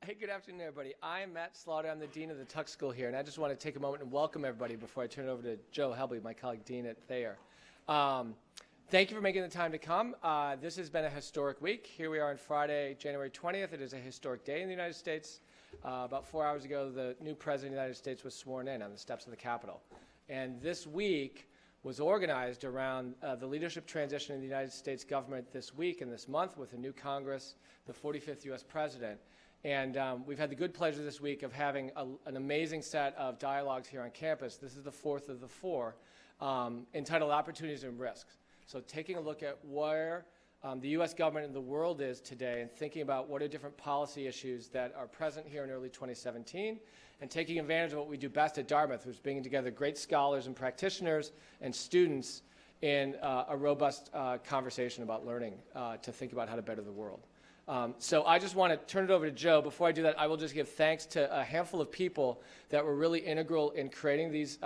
Hey, good afternoon, everybody. I'm Matt Slaughter. I'm the Dean of the Tuck School here, and I just want to take a moment and welcome everybody before I turn it over to Joe Helble, my colleague Dean at Thayer. Thank you for making the time to come. This has been a historic week. Here we are on Friday, January 20th. It is a historic day in the United States. About 4 hours ago, the new President of the United States was sworn in on the steps of the Capitol. And this week was organized around the leadership transition in the United States government this week and this month with a new Congress, the 45th U.S. President. And we've had the good pleasure this week of having an amazing set of dialogues here on campus. This is the fourth of the four, entitled Opportunities and Risks. So taking a look at where the U.S. government and the world is today and thinking about what are different policy issues that are present here in early 2017 and taking advantage of what we do best at Dartmouth, which is bringing together great scholars and practitioners and students in a robust conversation about learning to think about how to better the world. So I just want to turn it over to Joe. Before I do that, I will just give thanks to a handful of people that were really integral in creating these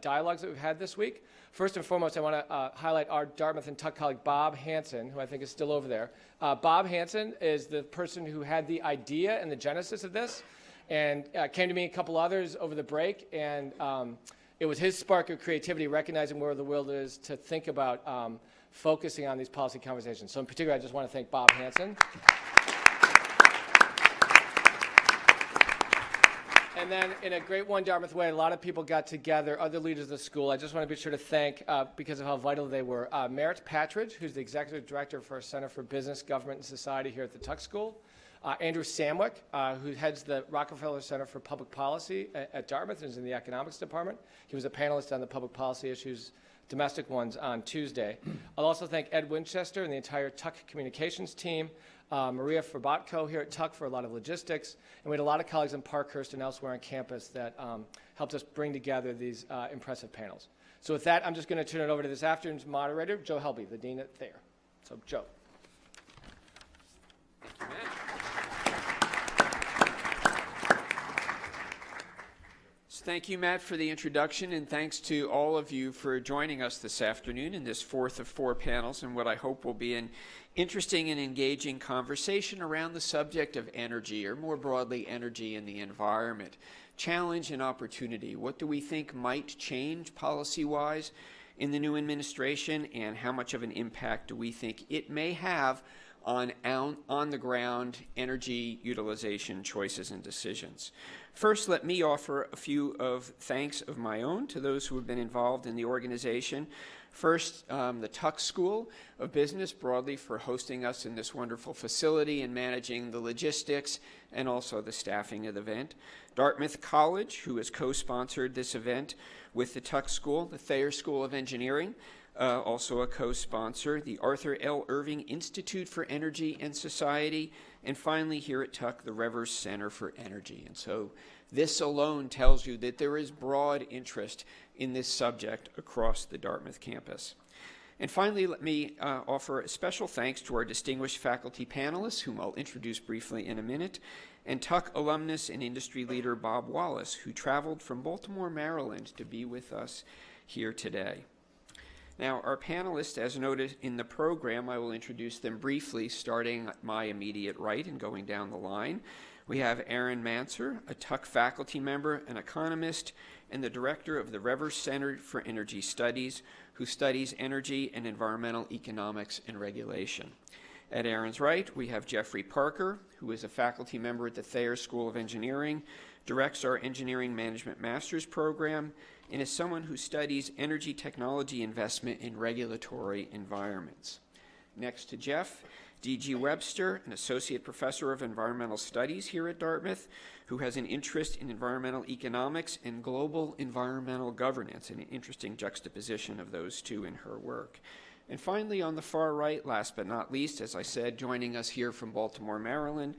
dialogues that we've had this week. First and foremost, I want to highlight our Dartmouth and Tuck colleague, Bob Hanson, who I think is still over there. Bob Hanson is the person who had the idea and the genesis of this and came to me and a couple others over the break. And it was his spark of creativity, recognizing where the world is, to think about focusing on these policy conversations. So in particular, I just want to thank Bob Hanson. And then in a great one Dartmouth way, a lot of people got together, other leaders of the school. I just want to be sure to thank, because of how vital they were, Merritt Patridge, who's the Executive Director for our Center for Business, Government, and Society here at the Tuck School. Andrew Samwick, who heads the Rockefeller Center for Public Policy at Dartmouth and is in the Economics Department. He was a panelist on the public policy issues, domestic ones, on Tuesday. I'll also thank Ed Winchester and the entire Tuck communications team, Maria Frabatko here at Tuck for a lot of logistics, and we had a lot of colleagues in Parkhurst and elsewhere on campus that helped us bring together these impressive panels. So with that, I'm just going to turn it over to this afternoon's moderator, Joe Helble, the Dean at Thayer. So, Joe. Thank you, Matt. Thank you, Matt, for the introduction, and thanks to all of you for joining us this afternoon in this fourth of four panels and what I hope will be an interesting and engaging conversation around the subject of energy, or more broadly, energy and the environment. Challenge and opportunity. What do we think might change policy-wise in the new administration, and how much of an impact do we think it may have on on-the-ground energy utilization choices and decisions? First, let me offer a few of thanks of my own to those who have been involved in the organization. First, the Tuck School of Business broadly for hosting us in this wonderful facility and managing the logistics and also the staffing of the event. Dartmouth College, who has co-sponsored this event with the Tuck School. The Thayer School of Engineering, also a co-sponsor. The Arthur L. Irving Institute for Energy and Society. And finally, here at Tuck, the Revers Center for Energy. And so this alone tells you that there is broad interest in this subject across the Dartmouth campus. And finally, let me offer a special thanks to our distinguished faculty panelists, whom I'll introduce briefly in a minute, and Tuck alumnus and industry leader Bob Wallace, who traveled from Baltimore, Maryland to be with us here today. Now, our panelists, as noted in the program, I will introduce them briefly, starting at my immediate right and going down the line. We have Erin Mansur, a Tuck faculty member, an economist, and the director of the Revers Center for Energy Studies, who studies energy and environmental economics and regulation. At Erin's right, we have Jeffrey Parker, who is a faculty member at the Thayer School of Engineering, directs our Engineering Management Master's program, and is someone who studies energy technology investment in regulatory environments. Next to Geoff, D.G. Webster, an associate professor of environmental studies here at Dartmouth, who has an interest in environmental economics and global environmental governance, an interesting juxtaposition of those two in her work. And finally, on the far right, last but not least, as I said, joining us here from Baltimore, Maryland,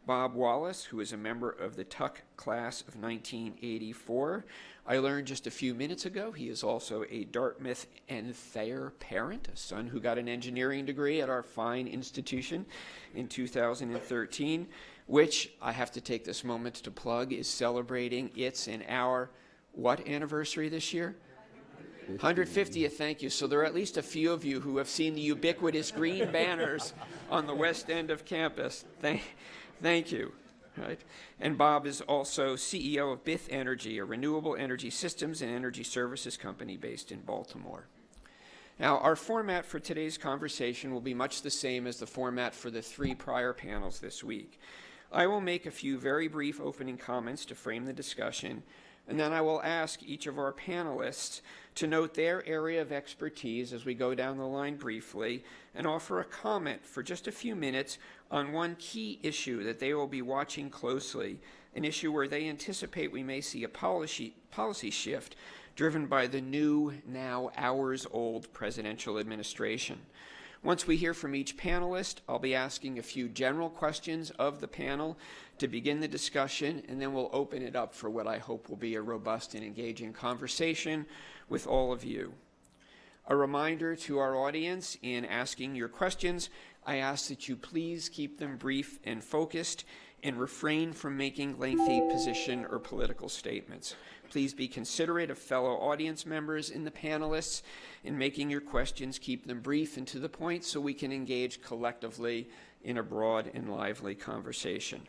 Bob Wallace, who is a member of the Tuck class of 1984. I learned just a few minutes ago he is also a Dartmouth and Thayer parent, a son who got an engineering degree at our fine institution in 2013, which I have to take this moment to plug is celebrating its and our what anniversary this year? 150th, thank you. So there are at least a few of you who have seen the ubiquitous green banners on the west end of campus. Thank you. right? And Bob is also CEO of BithEnergy, a renewable energy systems and energy services company based in Baltimore. Now, our format for today's conversation will be much the same as the format for the 3 prior panels this week. I will make a few very brief opening comments to frame the discussion, and then I will ask each of our panelists to note their area of expertise as we go down the line briefly and offer a comment for just a few minutes on one key issue that they will be watching closely, an issue where they anticipate we may see a policy shift driven by the new, now hours-old presidential administration. Once we hear from each panelist, I'll be asking a few general questions of the panel to begin the discussion, and then we'll open it up for what I hope will be a robust and engaging conversation with all of you. A reminder to our audience, in asking your questions, I ask that you please keep them brief and focused and refrain from making lengthy position or political statements. Please be considerate of fellow audience members and the panelists in making your questions. Keep them brief and to the point so we can engage collectively in a broad and lively conversation.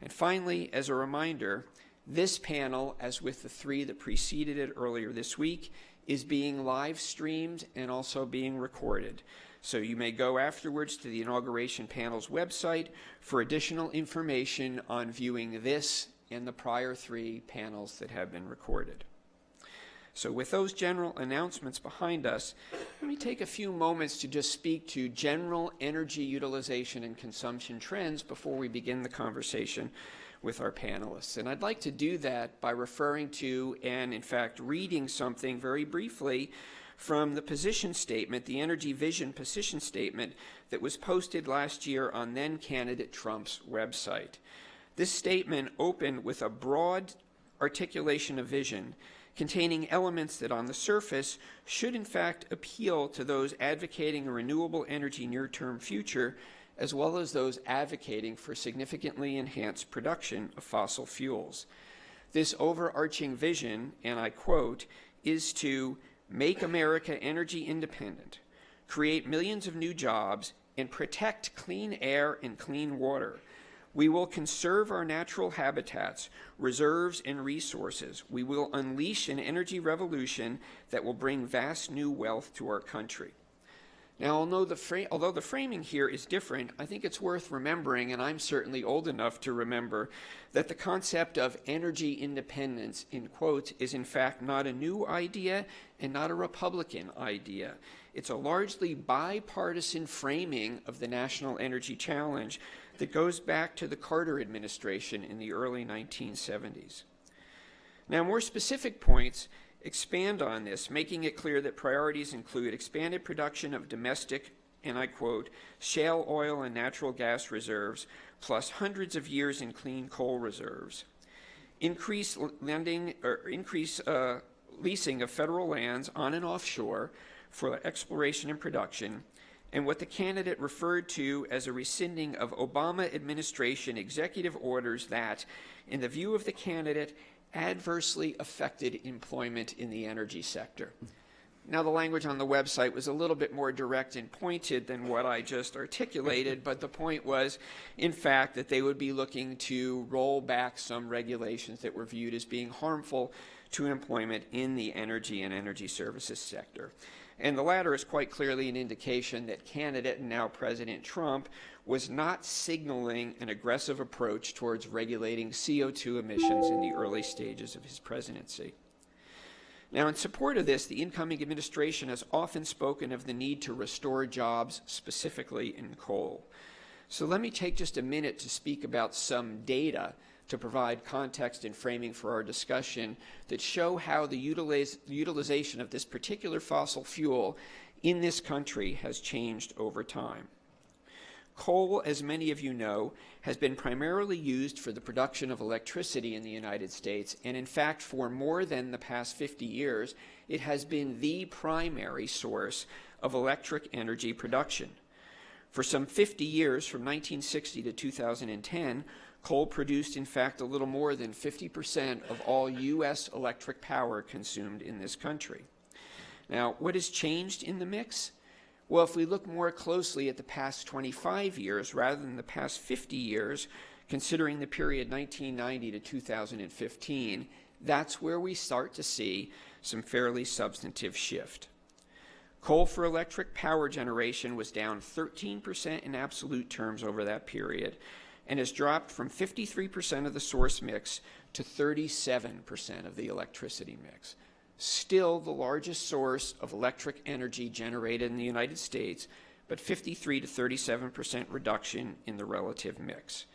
And finally, as a reminder, this panel, as with the 3 that preceded it earlier this week, is being live streamed and also being recorded. So you may go afterwards to the inauguration panel's website for additional information on viewing this and the prior 3 panels that have been recorded. So with those general announcements behind us, let me take a few moments to just speak to general energy utilization and consumption trends before we begin the conversation with our panelists. And I'd like to do that by referring to, and in fact reading something very briefly from the position statement, the Energy Vision position statement that was posted last year on then-candidate Trump's website. This statement opened with a broad articulation of vision containing elements that on the surface should in fact appeal to those advocating a renewable energy near-term future, as well as those advocating for significantly enhanced production of fossil fuels. This overarching vision, and I quote, is to make America energy independent, create millions of new jobs, and protect clean air and clean water. We will conserve our natural habitats, reserves, and resources. We will unleash an energy revolution that will bring vast new wealth to our country. Now, although the framing here is different, I think it's worth remembering, and I'm certainly old enough to remember, that the concept of energy independence, in quotes, is in fact not a new idea and not a Republican idea. It's a largely bipartisan framing of the national energy challenge that goes back to the Carter administration in the early 1970s. Now, more specific points expand on this, making it clear that priorities include expanded production of domestic, and I quote, shale oil and natural gas reserves, plus hundreds of years in clean coal reserves. Increase leasing of federal lands on and offshore for exploration and production, and what the candidate referred to as a rescinding of Obama administration executive orders that, in the view of the candidate, adversely affected employment in the energy sector. Now, the language on the website was a little bit more direct and pointed than what I just articulated, but the point was, in fact, that they would be looking to roll back some regulations that were viewed as being harmful to employment in the energy and energy services sector. And the latter is quite clearly an indication that candidate and now President Trump was not signaling an aggressive approach towards regulating CO2 emissions in the early stages of his presidency. Now, in support of this, the incoming administration has often spoken of the need to restore jobs, specifically in coal. So let me take just a minute to speak about some data to provide context and framing for our discussion that show how the utilization of this particular fossil fuel in this country has changed over time. Coal, as many of you know, has been primarily used for the production of electricity in the United States, and in fact, for more than the past 50 years, it has been the primary source of electric energy production. For some 50 years, from 1960 to 2010, coal produced, in fact, a little more than 50% of all U.S. electric power consumed in this country. Now, what has changed in the mix? Well, if we look more closely at the past 25 years rather than the past 50 years, considering the period 1990 to 2015, that's where we start to see some fairly substantive shift. Coal for electric power generation was down 13% in absolute terms over that period and has dropped from 53% of the source mix to 37% of the electricity mix. Still the largest source of electric energy generated in the United States, but 53 to 37% reduction in the relative mix.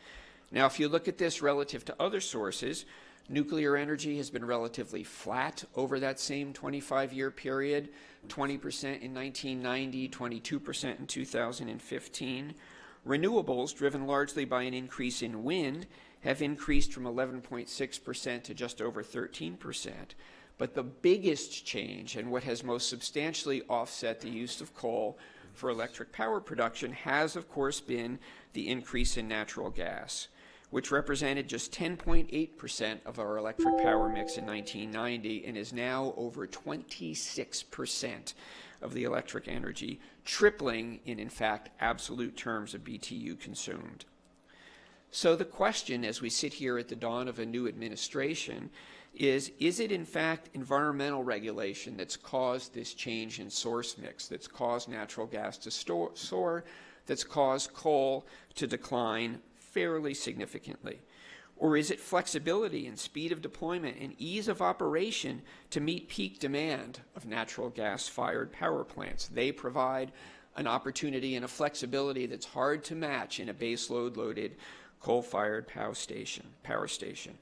Now, if you look at this relative to other sources, nuclear energy has been relatively flat over that same 25-year period, 20% in 1990, 22% in 2015. Renewables, driven largely by an increase in wind, have increased from 11.6% to just over 13%. But the biggest change, and what has most substantially offset the use of coal for electric power production, has, of course, been the increase in natural gas, which represented just 10.8% of our electric power mix in 1990 and is now over 26% of the electric energy, tripling in fact, absolute terms of BTU consumed. So the question, as we sit here at the dawn of a new administration, is it in fact environmental regulation that's caused this change in source mix, that's caused natural gas to soar, that's caused coal to decline fairly significantly? Or is it flexibility and speed of deployment and ease of operation to meet peak demand of natural gas-fired power plants? They provide an opportunity and a flexibility that's hard to match in a baseload-loaded coal-fired power station.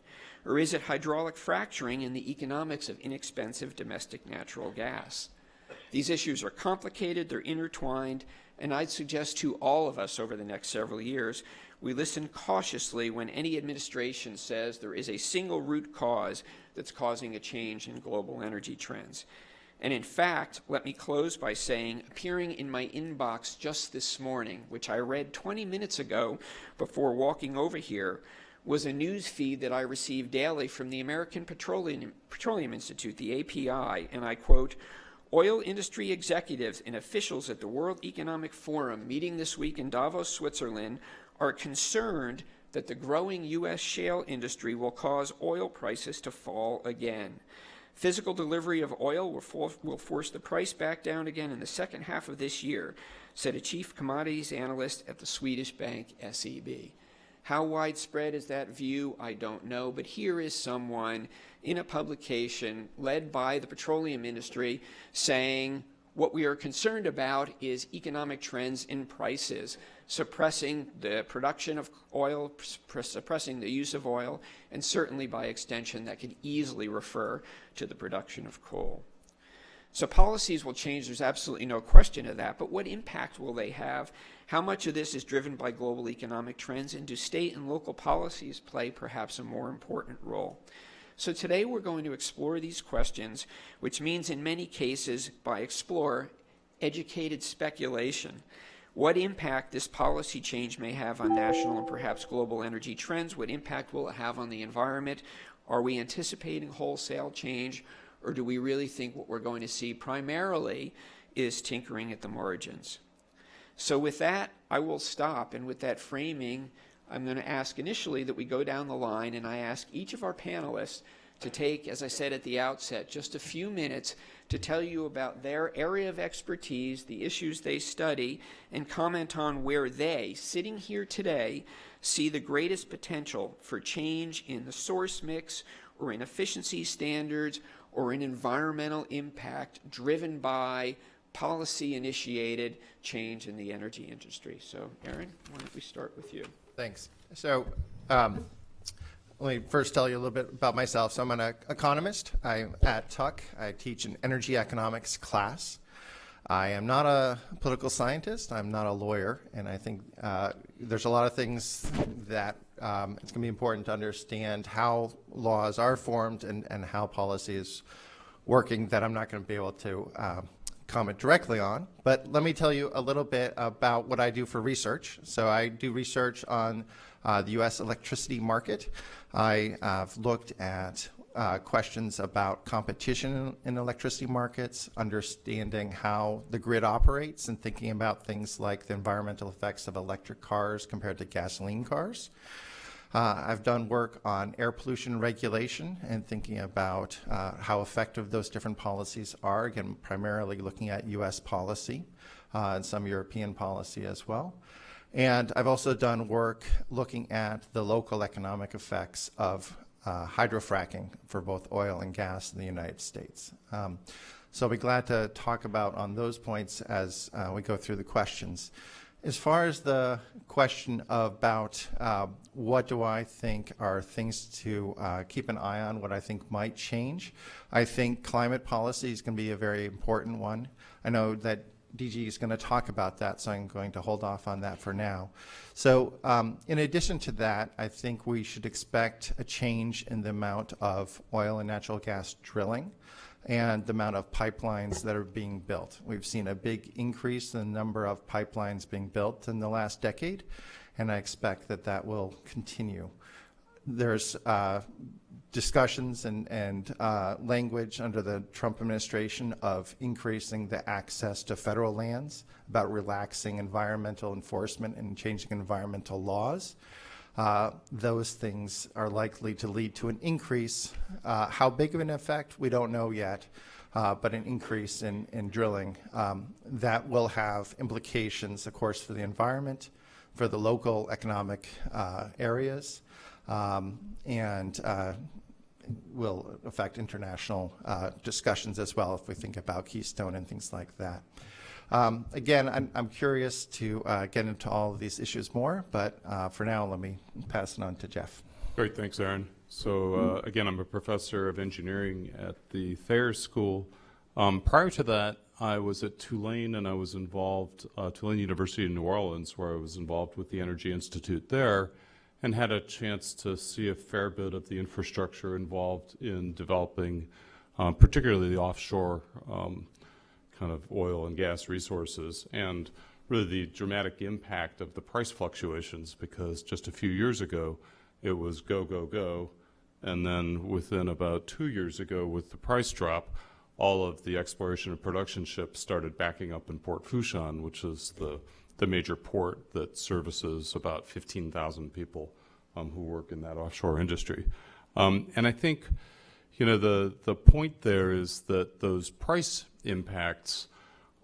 Or is it hydraulic fracturing and the economics of inexpensive domestic natural gas? These issues are complicated, they're intertwined, and I'd suggest to all of us over the next several years, we listen cautiously when any administration says there is a single root cause that's causing a change in global energy trends. And in fact, let me close by saying, appearing in my inbox just this morning, which I read 20 minutes ago before walking over here, was a news feed that I receive daily from the American Petroleum Institute, the API, and I quote, "Oil industry executives and officials at the World Economic Forum meeting this week in Davos, Switzerland, are concerned that the growing U.S. shale industry will cause oil prices to fall again. Physical delivery of oil will force the price back down again in the second half of this year," said a chief commodities analyst at the Swedish bank SEB. How widespread is that view? I don't know, but here is someone in a publication led by the petroleum industry saying what we are concerned about is economic trends in prices, suppressing the production of oil, suppressing the use of oil, and certainly by extension that could easily refer to the production of coal. So policies will change, there's absolutely no question of that, but what impact will they have? How much of this is driven by global economic trends, and do state and local policies play perhaps a more important role? So today we're going to explore these questions, which means in many cases, by explore, educated speculation. What impact this policy change may have on national and perhaps global energy trends? What impact will it have on the environment? Are we anticipating wholesale change, or do we really think what we're going to see primarily is tinkering at the margins? So with that, I will stop, and with that framing, I'm going to ask initially that we go down the line, and I ask each of our panelists to take, as I said at the outset, just a few minutes to tell you about their area of expertise, the issues they study, and comment on where they, sitting here today, see the greatest potential for change in the source mix or in efficiency standards or in environmental impact driven by policy-initiated change in the energy industry. So, Erin, why don't we start with you? Thanks. So let me first tell you a little bit about myself. So I'm an economist. I'm at Tuck. I teach an energy economics class. I am not a political scientist. I'm not a lawyer. And I think there's a lot of things that it's going to be important to understand how laws are formed and how policy is working that I'm not going to be able to comment directly on, but let me tell you a little bit about what I do for research. So I do research on the U.S. electricity market. I have looked at questions about competition in electricity markets, understanding how the grid operates, and thinking about things like the environmental effects of electric cars compared to gasoline cars. I've done work on air pollution regulation and thinking about how effective those different policies are, again, primarily looking at U.S. policy and some European policy as well. And I've also done work looking at the local economic effects of hydrofracking for both oil and gas in the United States. So I'll be glad to talk about on those points as we go through the questions. As far as the question about what do I think are things to keep an eye on, what I think might change, I think climate policy is going to be a very important one. I know that DG is going to talk about that, so I'm going to hold off on that for now. So in addition to that, I think we should expect a change in the amount of oil and natural gas drilling and the amount of pipelines that are being built. We've seen a big increase in the number of pipelines being built in the last decade, and I expect that that will continue. There's discussions and language under the Trump administration of increasing the access to federal lands, about relaxing environmental enforcement and changing environmental laws. Those things are likely to lead to an increase. How big of an effect, we don't know yet, but an increase in drilling that will have implications, of course, for the environment, for the local economic areas, and will affect international discussions as well if we think about Keystone and things like that. Again, I'm curious to get into all of these issues more, but for now, let me pass it on to Geoff. Great, thanks, Erin. So again, I'm a professor of engineering at the Thayer School. Prior to that, I was at Tulane, and I was involved, Tulane University in New Orleans, where I was involved with the Energy Institute there, and had a chance to see a fair bit of the infrastructure involved in developing, particularly the offshore kind of oil and gas resources, and really the dramatic impact of the price fluctuations, because just a few years ago it was go, go, go, and then within about 2 years ago, with the price drop, all of the exploration and production ships started backing up in Port Fourchon, which is the major port that services about 15,000 people who work in that offshore industry. And I think, you know, the point there is that those price impacts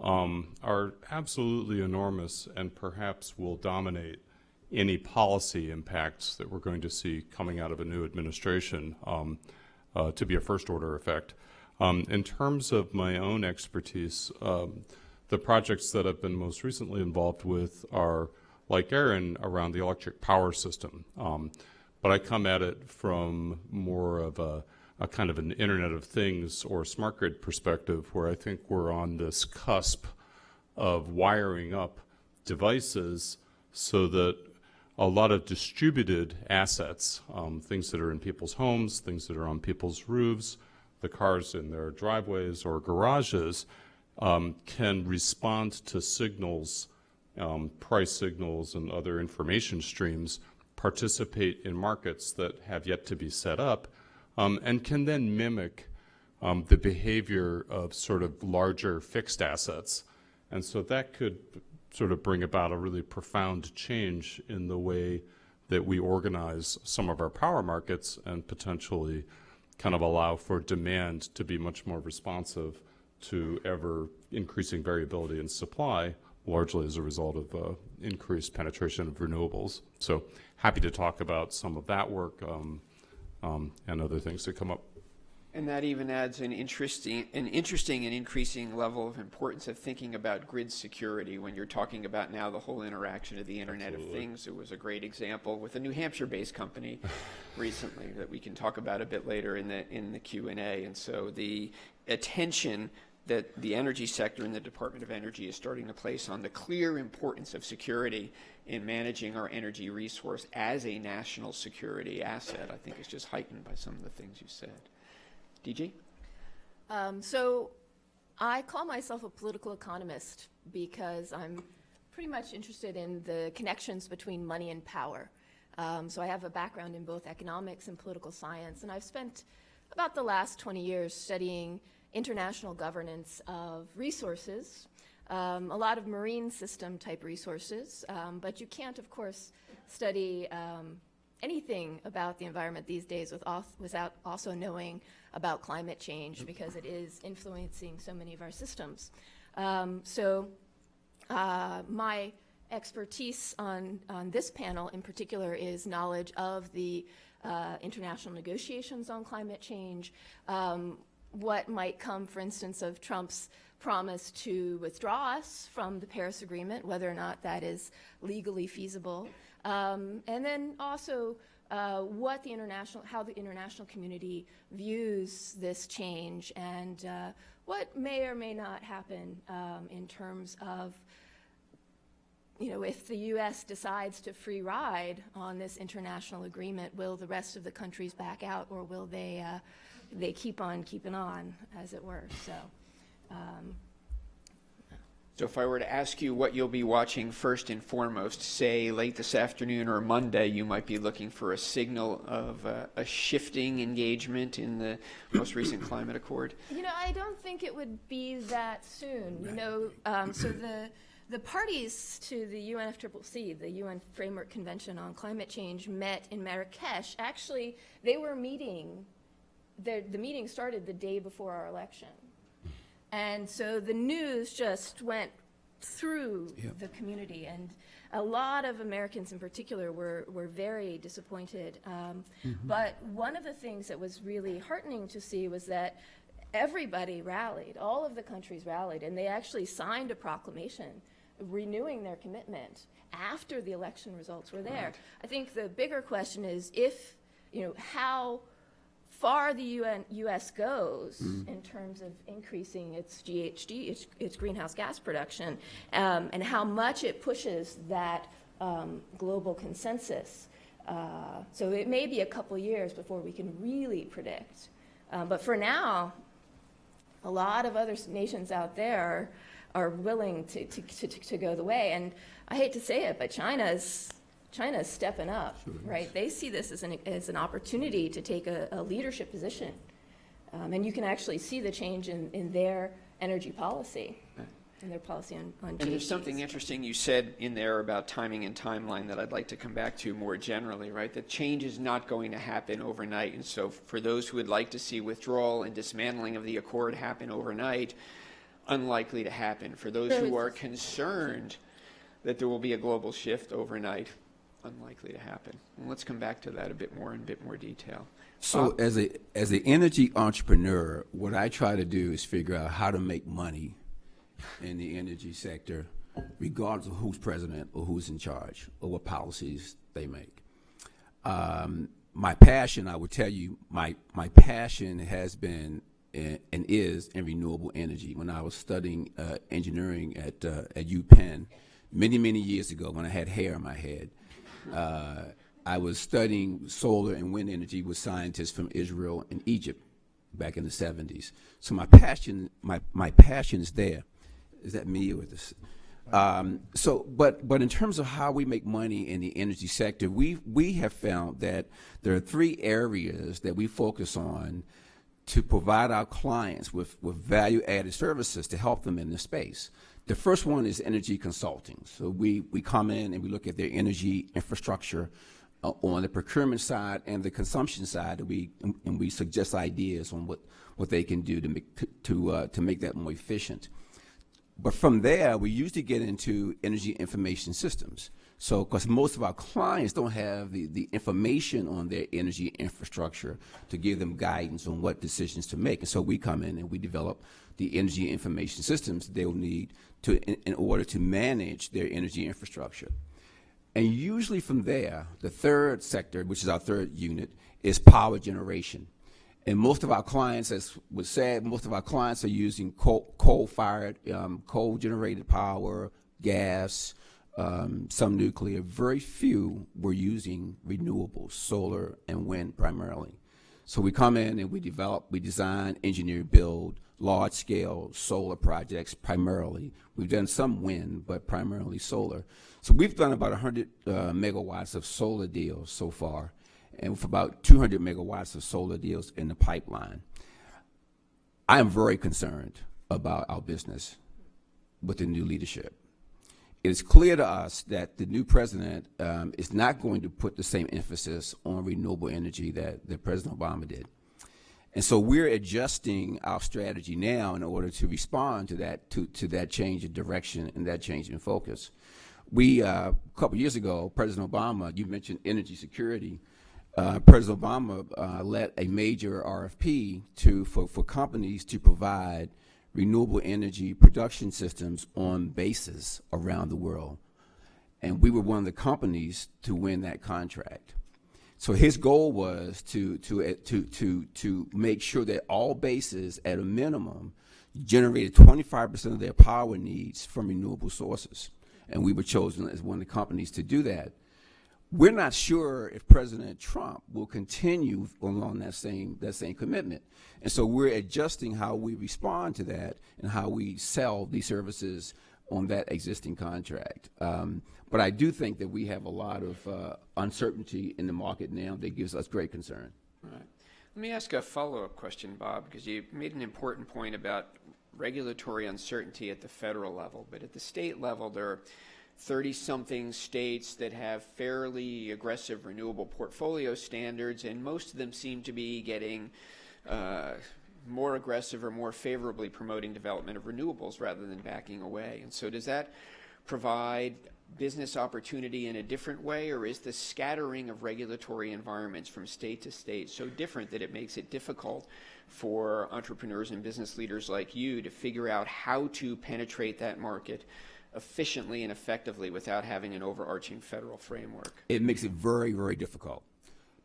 are absolutely enormous and perhaps will dominate any policy impacts that we're going to see coming out of a new administration to be a first-order effect. In terms of my own expertise, the projects that I've been most recently involved with are, like Erin, around the electric power system. But I come at it from more of a kind of an Internet of Things or smart grid perspective, where I think we're on this cusp of wiring up devices so that a lot of distributed assets, things that are in people's homes, things that are on people's roofs, the cars in their driveways or garages, can respond to signals, price signals and other information streams, participate in markets that have yet to be set up, and can then mimic the behavior of sort of larger fixed assets. And so that could sort of bring about a really profound change in the way that we organize some of our power markets, and potentially kind of allow for demand to be much more responsive to ever increasing variability in supply, largely as a result of increased penetration of renewables. So happy to talk about some of that work and other things that come up. And that even adds an interesting and increasing level of importance of thinking about grid security when you're talking about now the whole interaction of the Internet of Things. It was a great example with a New Hampshire-based company recently that we can talk about a bit later in the Q&A. And so the attention that the energy sector and the Department of Energy is starting to place on the clear importance of security in managing our energy resource as a national security asset, I think is just heightened by some of the things you said. DG? So I call myself a political economist because I'm pretty much interested in the connections between money and power. So I have a background in both economics and political science, and I've spent about the last 20 years studying international governance of resources, a lot of marine system type resources, but you can't, of course, study anything about the environment these days without also knowing about climate change, because it is influencing so many of our systems. My expertise on this panel in particular is knowledge of the international negotiations on climate change, what might come, for instance, of Trump's promise to withdraw us from the Paris Agreement, whether or not that is legally feasible, and then also how the international community views this change, and what may or may not happen in terms of, if the U.S. decides to free ride on this international agreement, will the rest of the countries back out, or will they keep on keeping on, as it were? So if I were to ask you what you'll be watching first and foremost, say late this afternoon or Monday, you might be looking for a signal of a shifting engagement in the most recent climate accord. I don't think it would be that soon. So the parties to the UNFCCC, the UN Framework Convention on Climate Change, met in Marrakesh. Actually, they were meeting. The meeting started the day before our election. And so the news just went through the community, and a lot of Americans in particular were very disappointed. But one of the things that was really heartening to see was that everybody rallied, all of the countries rallied, and they actually signed a proclamation renewing their commitment after the election results were there. Right. I think the bigger question is how far the U.S. goes in terms of increasing its GHG, its greenhouse gas production, and how much it pushes that global consensus. So it may be a couple years before we can really predict. But for now, a lot of other nations out there are willing to go the way. And I hate to say it, but China's stepping up, right? They see this as an opportunity to take a leadership position. And you can actually see the change in their energy policy, and their policy on GHGs. And there's something interesting you said in there about timing and timeline that I'd like to come back to more generally, right? That change is not going to happen overnight. And so for those who would like to see withdrawal and dismantling of the accord happen overnight, unlikely to happen. For those who are concerned that there will be a global shift overnight, unlikely to happen. And let's come back to that a bit more detail. So as an energy entrepreneur, what I try to do is figure out how to make money in the energy sector, regardless of who's president or who's in charge or what policies they make. My passion, I would tell you, my passion has been and is in renewable energy. When I was studying engineering at UPenn many years ago, when I had hair in my head, I was studying solar and wind energy with scientists from Israel and Egypt back in the 70s. So my passion is there. Is that me or this? But in terms of how we make money in the energy sector, we have found that there are 3 areas that we focus on to provide our clients with value-added services to help them in this space. The first one is energy consulting. So we come in and we look at their energy infrastructure on the procurement side and the consumption side, and we suggest ideas on what they can do to make that more efficient. But from there, we usually get into energy information systems. So, because most of our clients don't have the information on their energy infrastructure to give them guidance on what decisions to make. And so we come in and we develop the energy information systems they will need in order to manage their energy infrastructure. And usually from there, the third sector, which is our third unit, is power generation. And most of our clients, as was said, most of our clients are using coal-fired, coal-generated power, gas, some nuclear. Very few were using renewables, solar and wind primarily. So we come in and we design, engineer, build large-scale solar projects primarily. We've done some wind, but primarily solar. So we've done about 100 megawatts of solar deals so far, and with about 200 megawatts of solar deals in the pipeline. I am very concerned about our business with the new leadership. it's clear to us that the new president is not going to put the same emphasis on renewable energy that President Obama did. And so we're adjusting our strategy now in order to respond to that change in direction and that change in focus. We, a couple years ago, President Obama, you mentioned energy security, President Obama led a major RFP for companies to provide renewable energy production systems on bases around the world. And we were one of the companies to win that contract. So his goal was to make sure that all bases, at a minimum, generated 25% of their power needs from renewable sources. And we were chosen as one of the companies to do that. We're not sure if President Trump will continue along that same commitment. And so we're adjusting how we respond to that and how we sell these services on that existing contract. But I do think that we have a lot of uncertainty in the market now that gives us great concern. All right. Let me ask a follow-up question, Bob, because you made an important point about regulatory uncertainty at the federal level. But at the state level, there are 30-something states that have fairly aggressive renewable portfolio standards, and most of them seem to be getting more aggressive or more favorably promoting development of renewables rather than backing away. And so does that provide business opportunity in a different way, or is the scattering of regulatory environments from state to state so different that it makes it difficult for entrepreneurs and business leaders like you to figure out how to penetrate that market efficiently and effectively without having an overarching federal framework? It makes it very, very difficult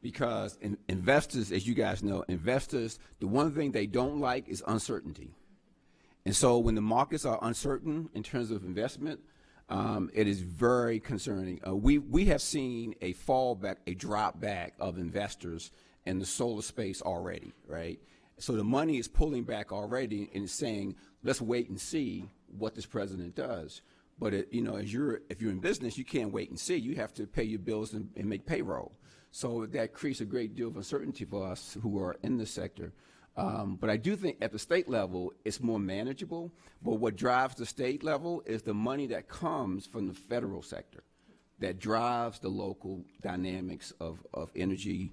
because investors, as you guys know, investors, the one thing they don't like is uncertainty. And so when the markets are uncertain in terms of investment, it is very concerning. We have seen a fallback, a drop back of investors in the solar space already, right? So the money is pulling back already and saying, let's wait and see what this president does. But if you're in business, you can't wait and see. You have to pay your bills and make payroll. So that creates a great deal of uncertainty for us who are in the sector. But I do think at the state level, it's more manageable. But what drives the state level is the money that comes from the federal sector that drives the local dynamics of energy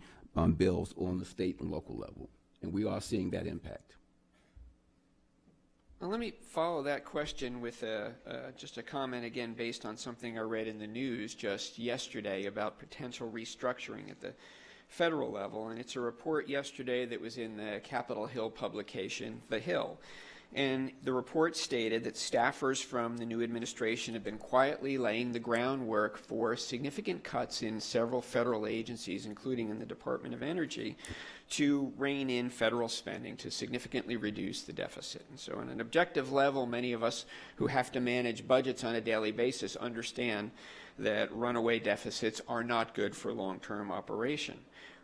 bills on the state and local level. And we are seeing that impact. Well, let me follow that question with just a comment again based on something I read in the news just yesterday about potential restructuring at the federal level. And it's a report yesterday that was in the Capitol Hill publication, The Hill. And the report stated that staffers from the new administration have been quietly laying the groundwork for significant cuts in several federal agencies, including in the Department of Energy, to rein in federal spending to significantly reduce the deficit. And so on an objective level, many of us who have to manage budgets on a daily basis understand that runaway deficits are not good for long-term operation.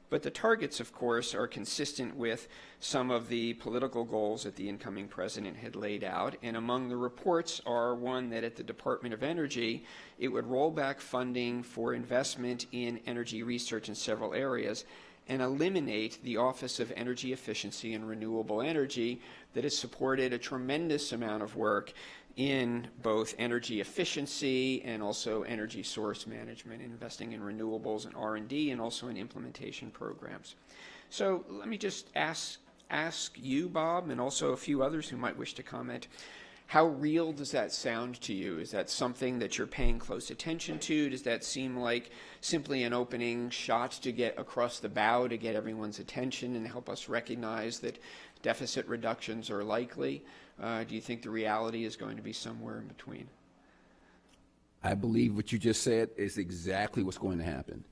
But the targets, of course, are consistent with some of the political goals that the incoming president had laid out. And among the reports are one that at the Department of Energy, it would roll back funding for investment in energy research in several areas and eliminate the Office of Energy Efficiency and Renewable Energy that has supported a tremendous amount of work in both energy efficiency and also energy source management, investing in renewables and R&D, and also in implementation programs. So let me just ask you, Bob, and also a few others who might wish to comment, how real does that sound to you? Is that something that you're paying close attention to? Does that seem like simply an opening shot to get across the bow to get everyone's attention and help us recognize that deficit reductions are likely? Do you think the reality is going to be somewhere in between? I believe what you just said is exactly what's going to happen.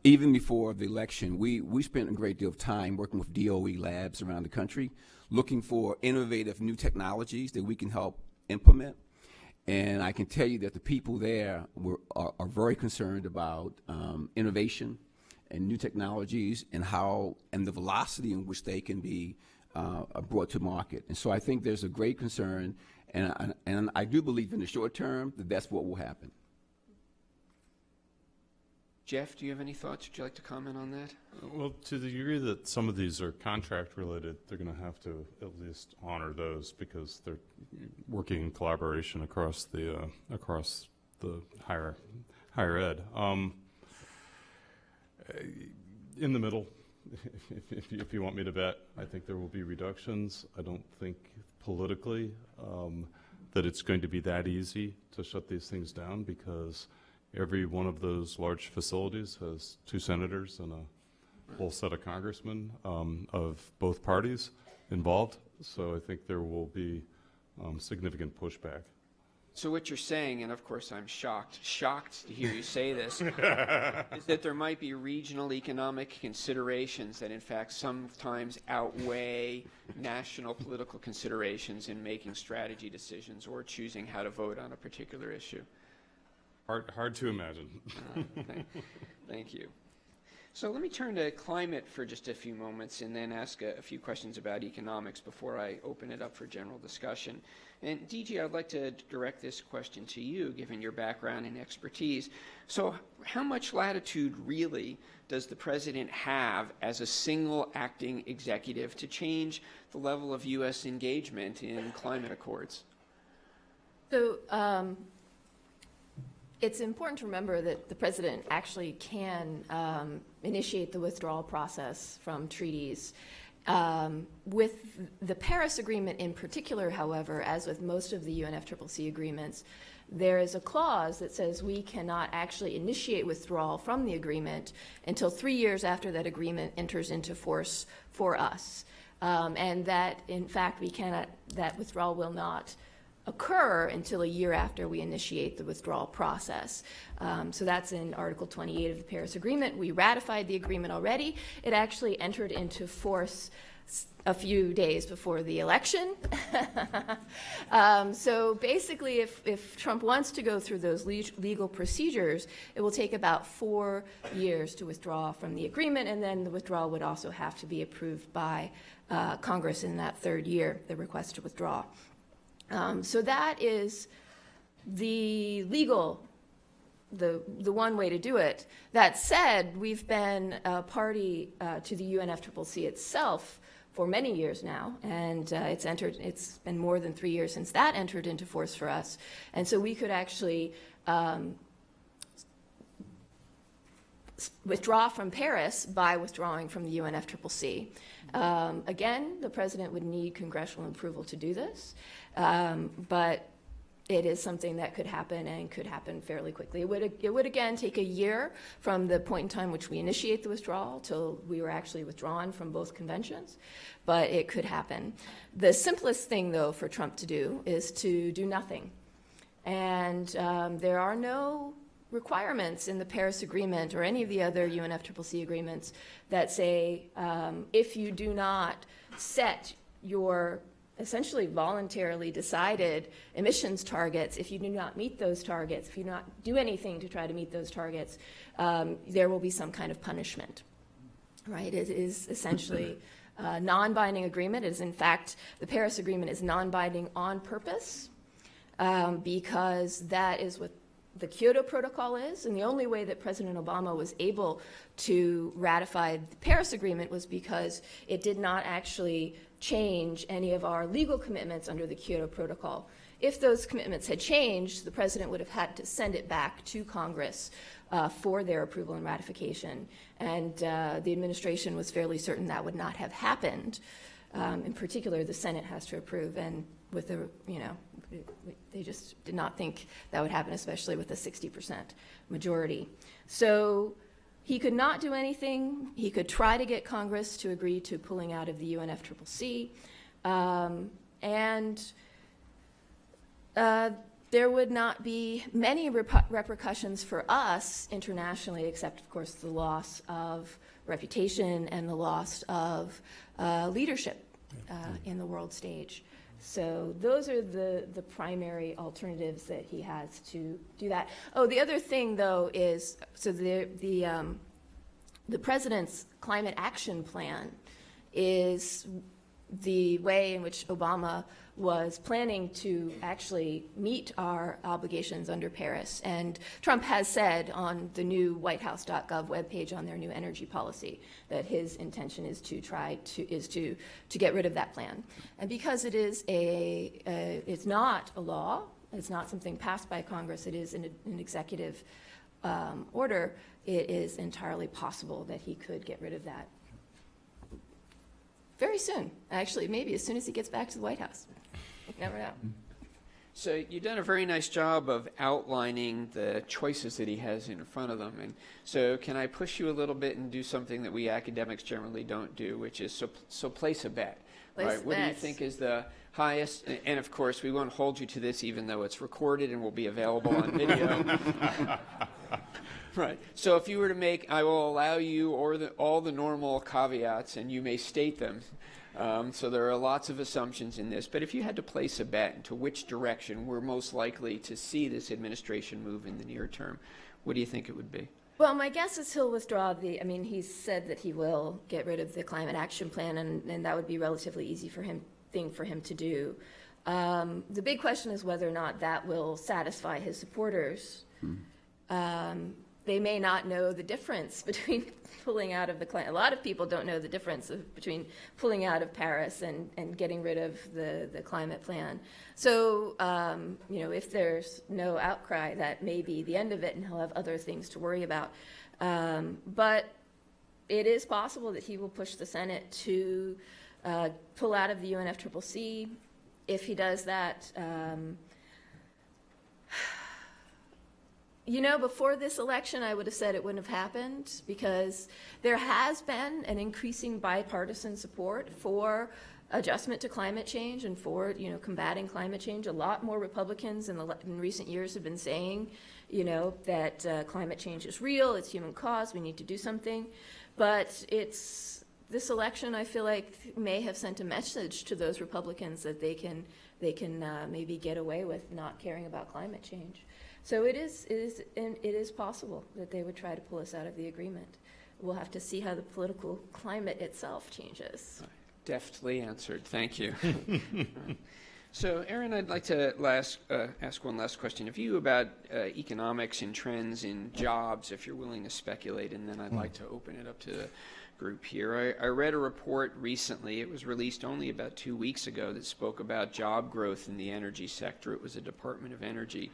Even before the election, we spent a great deal of time working with DOE labs around the country, looking for innovative new technologies that we can help implement. And I can tell you that the people there are very concerned about innovation and new technologies and the velocity in which they can be brought to market. And so I think there's a great concern, and I do believe in the short term that that's what will happen. Geoff, do you have any thoughts? Would you like to comment on that? Well, to the degree that some of these are contract related, they're going to have to at least honor those because they're working in collaboration across the higher ed. In the middle, if you want me to bet, I think there will be reductions. I don't think politically that it's going to be that easy to shut these things down, because every one of those large facilities has 2 senators and a whole set of congressmen of both parties involved. So I think there will be significant pushback. So what you're saying, and of course I'm shocked to hear you say this, is that there might be regional economic considerations that in fact sometimes outweigh national political considerations in making strategy decisions or choosing how to vote on a particular issue. Hard to imagine. Thank you. So let me turn to climate for just a few moments and then ask a few questions about economics before I open it up for general discussion. And DG, I'd like to direct this question to you, given your background and expertise. So how much latitude really does the president have as a single acting executive to change the level of U.S. engagement in climate accords? So it's important to remember that the president actually can initiate the withdrawal process from treaties. With the Paris Agreement in particular, however, as with most of the UNFCCC agreements, there is a clause that says we cannot actually initiate withdrawal from the agreement until 3 years after that agreement enters into force for us. And that, in fact, that withdrawal will not occur until a year after we initiate the withdrawal process. So that's in Article 28 of the Paris Agreement. We ratified the agreement already. It actually entered into force a few days before the election. So basically, if Trump wants to go through those legal procedures, it will take about 4 years to withdraw from the agreement, and then the withdrawal would also have to be approved by Congress in that 3rd year, the request to withdraw. So that is the legal, the one way to do it. That said, we've been a party to the UNFCCC itself for many years now, and it's been more than 3 years since that entered into force for us. And so we could actually withdraw from Paris by withdrawing from the UNFCCC. Again, the president would need congressional approval to do this, but it is something that could happen and could happen fairly quickly. It would again take a year from the point in time which we initiate the withdrawal till we were actually withdrawn from both conventions, but it could happen. The simplest thing, though, for Trump to do is to do nothing. And there are no requirements in the Paris Agreement or any of the other UNFCCC agreements that say if you do not set your essentially voluntarily decided emissions targets, if you do not meet those targets, if you do not do anything to try to meet those targets, there will be some kind of punishment, right? It is essentially a non-binding agreement. It is, in fact, the Paris Agreement is non-binding on purpose because that is what the Kyoto Protocol is, and the only way that President Obama was able to ratify the Paris Agreement was because it did not actually change any of our legal commitments under the Kyoto Protocol. If those commitments had changed, the president would have had to send it back to Congress for their approval and ratification, and the administration was fairly certain that would not have happened. In particular, the Senate has to approve, and with the, they just did not think that would happen, especially with a 60% majority. So he could not do anything. He could try to get Congress to agree to pulling out of the UNFCCC, and there would not be many repercussions for us internationally, except, of course, the loss of reputation and the loss of leadership in the world stage. So those are the primary alternatives that he has to do that. Oh, the other thing, though, is so the president's climate action plan is the way in which Obama was planning to actually meet our obligations under Paris. And Trump has said on the new whitehouse.gov webpage on their new energy policy that his intention is to get rid of that plan. And because it is it's not a law, It's not something passed by Congress. It is an executive order. It is entirely possible that he could get rid of that very soon. Actually, maybe as soon as he gets back to the White House. You never know. So you've done a very nice job of outlining the choices that he has in front of them. And so can I push you a little bit and do something that we academics generally don't do, which is so place a bet. Place a What do you bet. think is the highest? And of course, we won't hold you to this even though it's recorded and will be available on video. Right. So if you were to make, I will allow you all the normal caveats, and you may state them. So there are lots of assumptions in this. But if you had to place a bet into which direction we're most likely to see this administration move in the near term, what do you think it would be? Well, my guess is he'll withdraw he's said that he will get rid of the climate action plan, and that would be a relatively easy thing for him to do. The big question is whether or not that will satisfy his supporters. They may not know the difference between pulling out of the climate. A lot of people don't know the difference between pulling out of Paris and getting rid of the climate plan. So, if there's no outcry, that may be the end of it, and he'll have other things to worry about. But it is possible that he will push the Senate to pull out of the UNFCCC. If he does that, before this election, I would have said it wouldn't have happened, because there has been an increasing bipartisan support for adjustment to climate change and for, combating climate change. A lot more Republicans in recent years have been saying, that climate change is real, it's human caused, we need to do something. But this election, I feel like, may have sent a message to those Republicans that they can maybe get away with not caring about climate change. So it is possible that they would try to pull us out of the agreement. We'll have to see how the political climate itself changes. Deftly answered. Thank you. So, Erin, I'd like to ask one last question of you about economics and trends in jobs, if you're willing to speculate, and then I'd like to open it up to the group here. I read a report recently, it was released only about 2 weeks ago, that spoke about job growth in the energy sector. It was a Department of Energy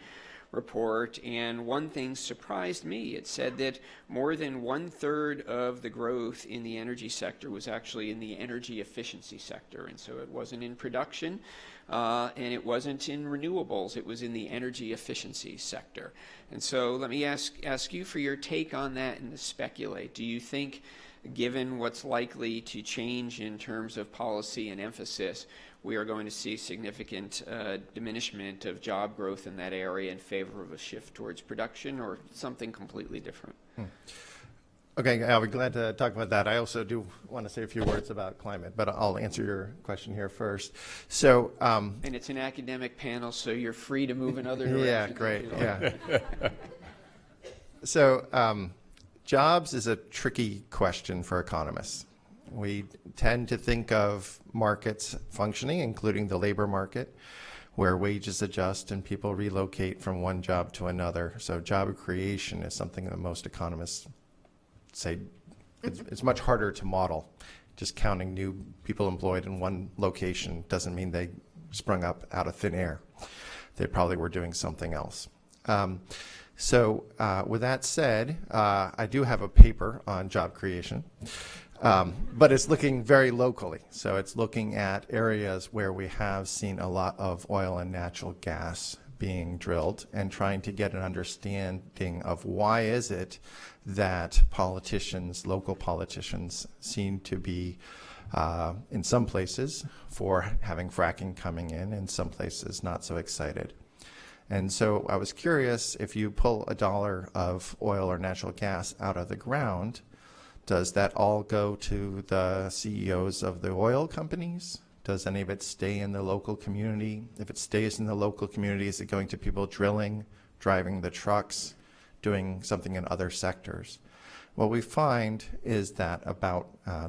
report, and one thing surprised me. It said that more than 1/3 of the growth in the energy sector was actually in the energy efficiency sector, and so it wasn't in production, and it wasn't in renewables. It was in the energy efficiency sector. And so let me ask you for your take on that and to speculate. Do you think, given what's likely to change in terms of policy and emphasis, we are going to see significant diminishment of job growth in that area in favor of a shift towards production, or something completely different? Okay, I'll be glad to talk about that. I also do want to say a few words about climate, but I'll answer your question here first. So, and it's an academic panel, so you're free to move in other directions. Yeah, great. Yeah. So, jobs is a tricky question for economists. We tend to think of markets functioning, including the labor market, where wages adjust and people relocate from one job to another. So job creation is something that most economists say it's much harder to model. Just counting new people employed in one location doesn't mean they sprung up out of thin air. They probably were doing something else. So with that said, I do have a paper on job creation. But it's looking very locally. So it's looking at areas where we have seen a lot of oil and natural gas being drilled, and trying to get an understanding of why is it that politicians, local politicians, seem to be, in some places, for having fracking coming in some places not so excited. And so I was curious, if you pull $1 of oil or natural gas out of the ground, does that all go to the CEOs of the oil companies? Does any of it stay in the local community? If it stays in the local community, is it going to people drilling, driving the trucks, doing something in other sectors? What we find is that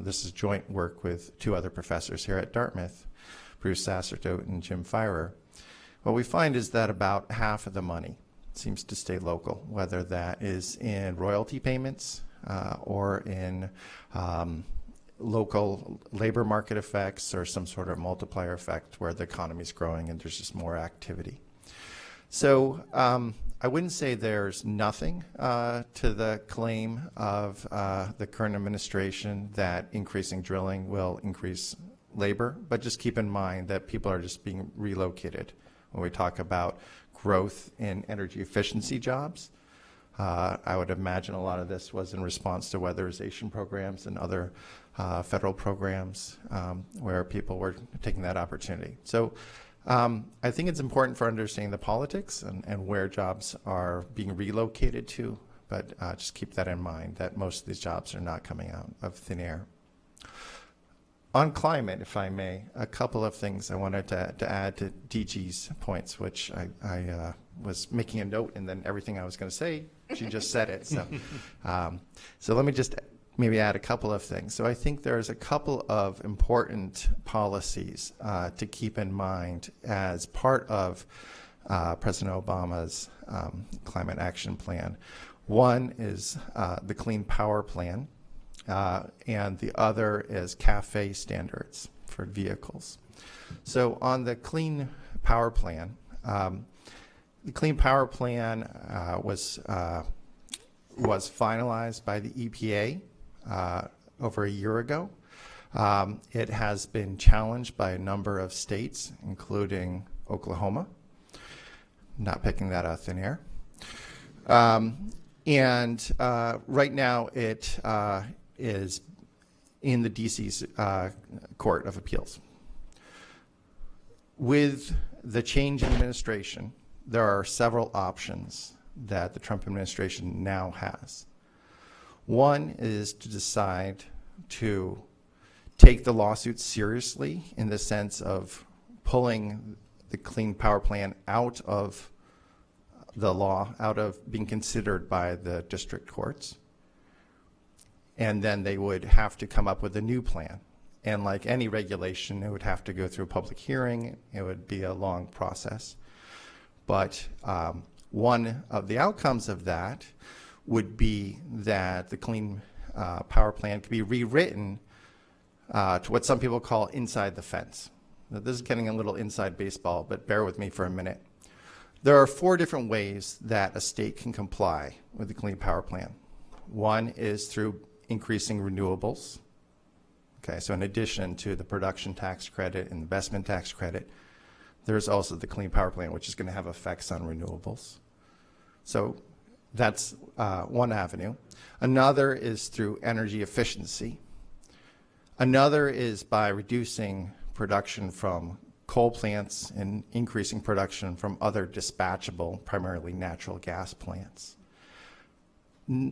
this is joint work with 2 other professors here at Dartmouth, Bruce Sasserdote and Jim Thayer. What we find is that about half of the money seems to stay local, whether that is in royalty payments, or in local labor market effects, or some sort of multiplier effect where the economy is growing and there's just more activity. So I wouldn't say there's nothing to the claim of the current administration that increasing drilling will increase labor, but just keep in mind that people are just being relocated. When we talk about growth in energy efficiency jobs, I would imagine a lot of this was in response to weatherization programs and other federal programs where people were taking that opportunity. So I think it's important for understanding the politics and where jobs are being relocated to, but just keep that in mind, that most of these jobs are not coming out of thin air. On climate, if I may, a couple of things I wanted to add to DG's points, which I was making a note, and then everything I was going to say, she just said it. So let me just maybe add a couple of things. So I think there's a couple of important policies to keep in mind as part of President Obama's climate action plan. One is the Clean Power Plan, and the other is CAFE standards for vehicles. So on the Clean Power Plan, the Clean Power Plan was finalized by the EPA over a year ago. It has been challenged by a number of states, including Oklahoma. Not picking that out of thin air. And right now it is in the DC's Court of Appeals. With the change in administration, there are several options that the Trump administration now has. One is to decide to take the lawsuit seriously in the sense of pulling the Clean Power Plan out of the law, out of being considered by the district courts. And then they would have to come up with a new plan. And like any regulation, it would have to go through a public hearing. It would be a long process. But one of the outcomes of that would be that the Clean Power Plan could be rewritten to what some people call inside the fence. Now, this is getting a little inside baseball, but bear with me for a minute. There are 4 different ways that a state can comply with the Clean Power Plan. One is through increasing renewables. Okay, so in addition to the production tax credit and investment tax credit, there's also the Clean Power Plan, which is going to have effects on renewables. So that's one avenue. Another is through energy efficiency. Another is by reducing production from coal plants and increasing production from other dispatchable, primarily natural gas plants.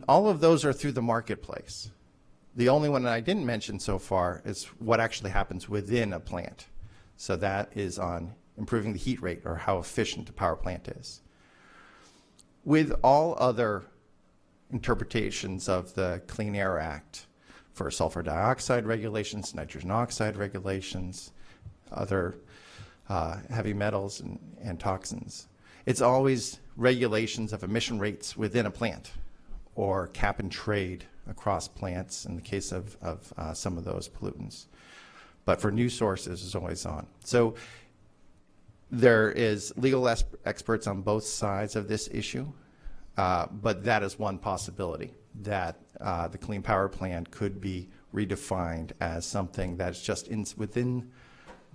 All of those are through the marketplace. The only one that I didn't mention so far is what actually happens within a plant. So that is on improving the heat rate or how efficient the power plant is. With all other interpretations of the Clean Air Act for sulfur dioxide regulations, nitrogen oxide regulations, other heavy metals and toxins, it's always regulations of emission rates within a plant or cap and trade across plants in the case of some of those pollutants. But for new sources, it's always on. So there is legal experts on both sides of this issue, but that is one possibility, that the Clean Power Plan could be redefined as something that's just within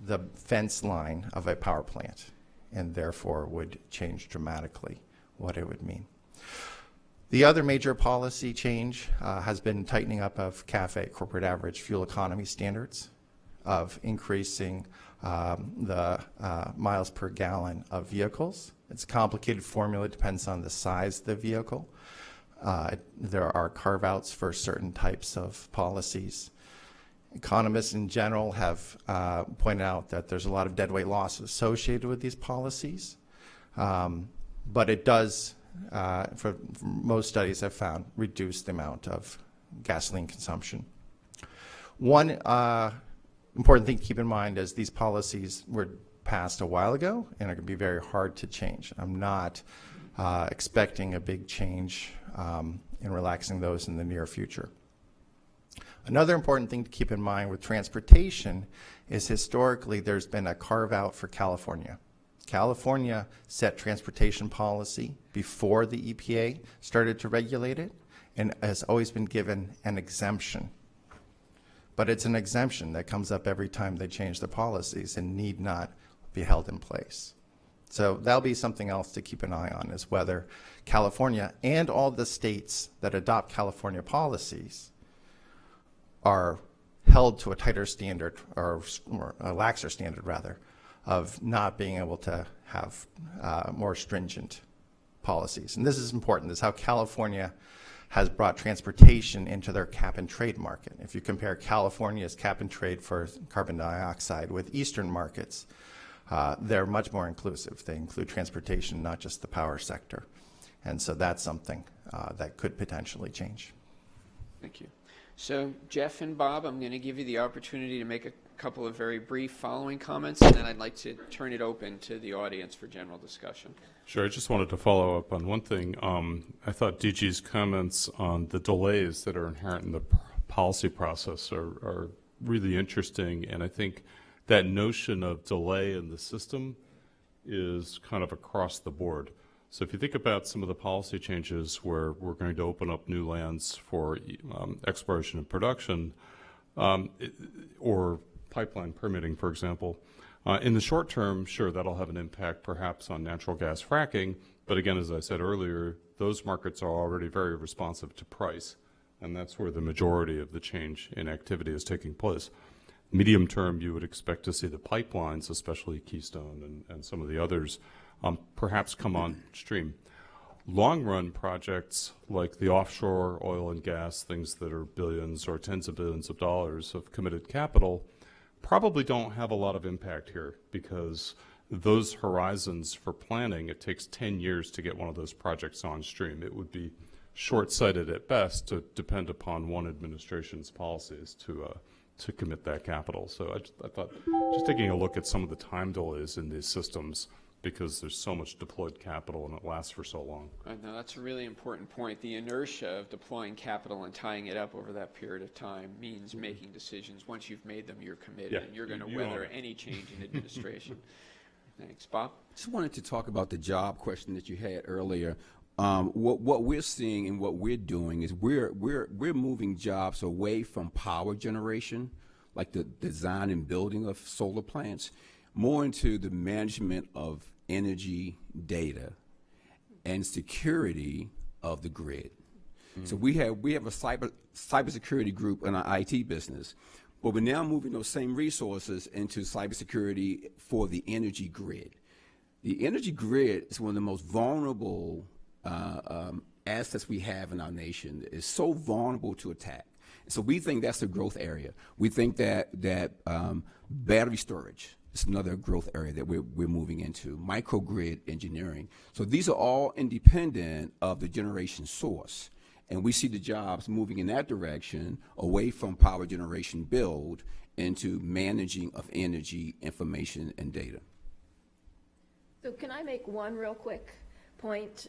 the fence line of a power plant and therefore would change dramatically what it would mean. The other major policy change has been tightening up of CAFE, corporate average fuel economy standards, of increasing the miles per gallon of vehicles. It's a complicated formula, it depends on the size of the vehicle. There are carve-outs for certain types of policies. Economists in general have pointed out that there's a lot of deadweight loss associated with these policies, but it does, for most studies have found, reduce the amount of gasoline consumption. One important thing to keep in mind is these policies were passed a while ago and are going to be very hard to change. I'm not expecting a big change in relaxing those in the near future. Another important thing to keep in mind with transportation is historically there's been a carve out for California. California set transportation policy before the EPA started to regulate it and has always been given an exemption. But it's an exemption that comes up every time they change the policies and need not be held in place. So that'll be something else to keep an eye on, is whether California and all the states that adopt California policies are held to a tighter standard, or a laxer standard rather, of not being able to have more stringent policies. And this is important. This is how California has brought transportation into their cap and trade market. If you compare California's cap and trade for carbon dioxide with Eastern markets, they're much more inclusive. They include transportation, not just the power sector. And so that's something that could potentially change. Thank you. So, Geoff and Bob, I'm going to give you the opportunity to make a couple of very brief following comments, and then I'd like to turn it open to the audience for general discussion. Sure. I just wanted to follow up on one thing. I thought DG's comments on the delays that are inherent in the policy process are really interesting, and I think that notion of delay in the system is kind of across the board. So if you think about some of the policy changes where we're going to open up new lands for exploration and production, or pipeline permitting, for example, in the short term, sure, that'll have an impact perhaps on natural gas fracking. But again, as I said earlier, those markets are already very responsive to price, and that's where the majority of the change in activity is taking place. Medium term, you would expect to see the pipelines, especially Keystone and some of the others, perhaps come on stream. Long run projects like the offshore oil and gas, things that are billions or tens of billions of dollars of committed capital, probably don't have a lot of impact here, because those horizons for planning, it takes 10 years to get one of those projects on stream. It would be short-sighted at best to depend upon one administration's policies to commit that capital. So I thought just taking a look at some of the time delays in these systems, because there's so much deployed capital and it lasts for so long. No, that's a really important point. The inertia of deploying capital and tying it up over that period of time means making decisions. Once you've made them, you're committed, and you're going to weather any change in administration. Thanks. Bob? Just wanted to talk about the job question that you had earlier. What we're seeing and what we're doing is we're moving jobs away from power generation, like the design and building of solar plants, more into the management of energy data and security of the grid. So we have a cybersecurity group in our IT business, but we're now moving those same resources into cybersecurity for the energy grid. The energy grid is one of the most vulnerable assets we have in our nation. It's so vulnerable to attack. So we think that's a growth area. We think that battery storage is another growth area that we're moving into, microgrid engineering. So these are all independent of the generation source. And we see the jobs moving in that direction, away from power generation build into managing of energy, information, and data. So can I make one real quick point?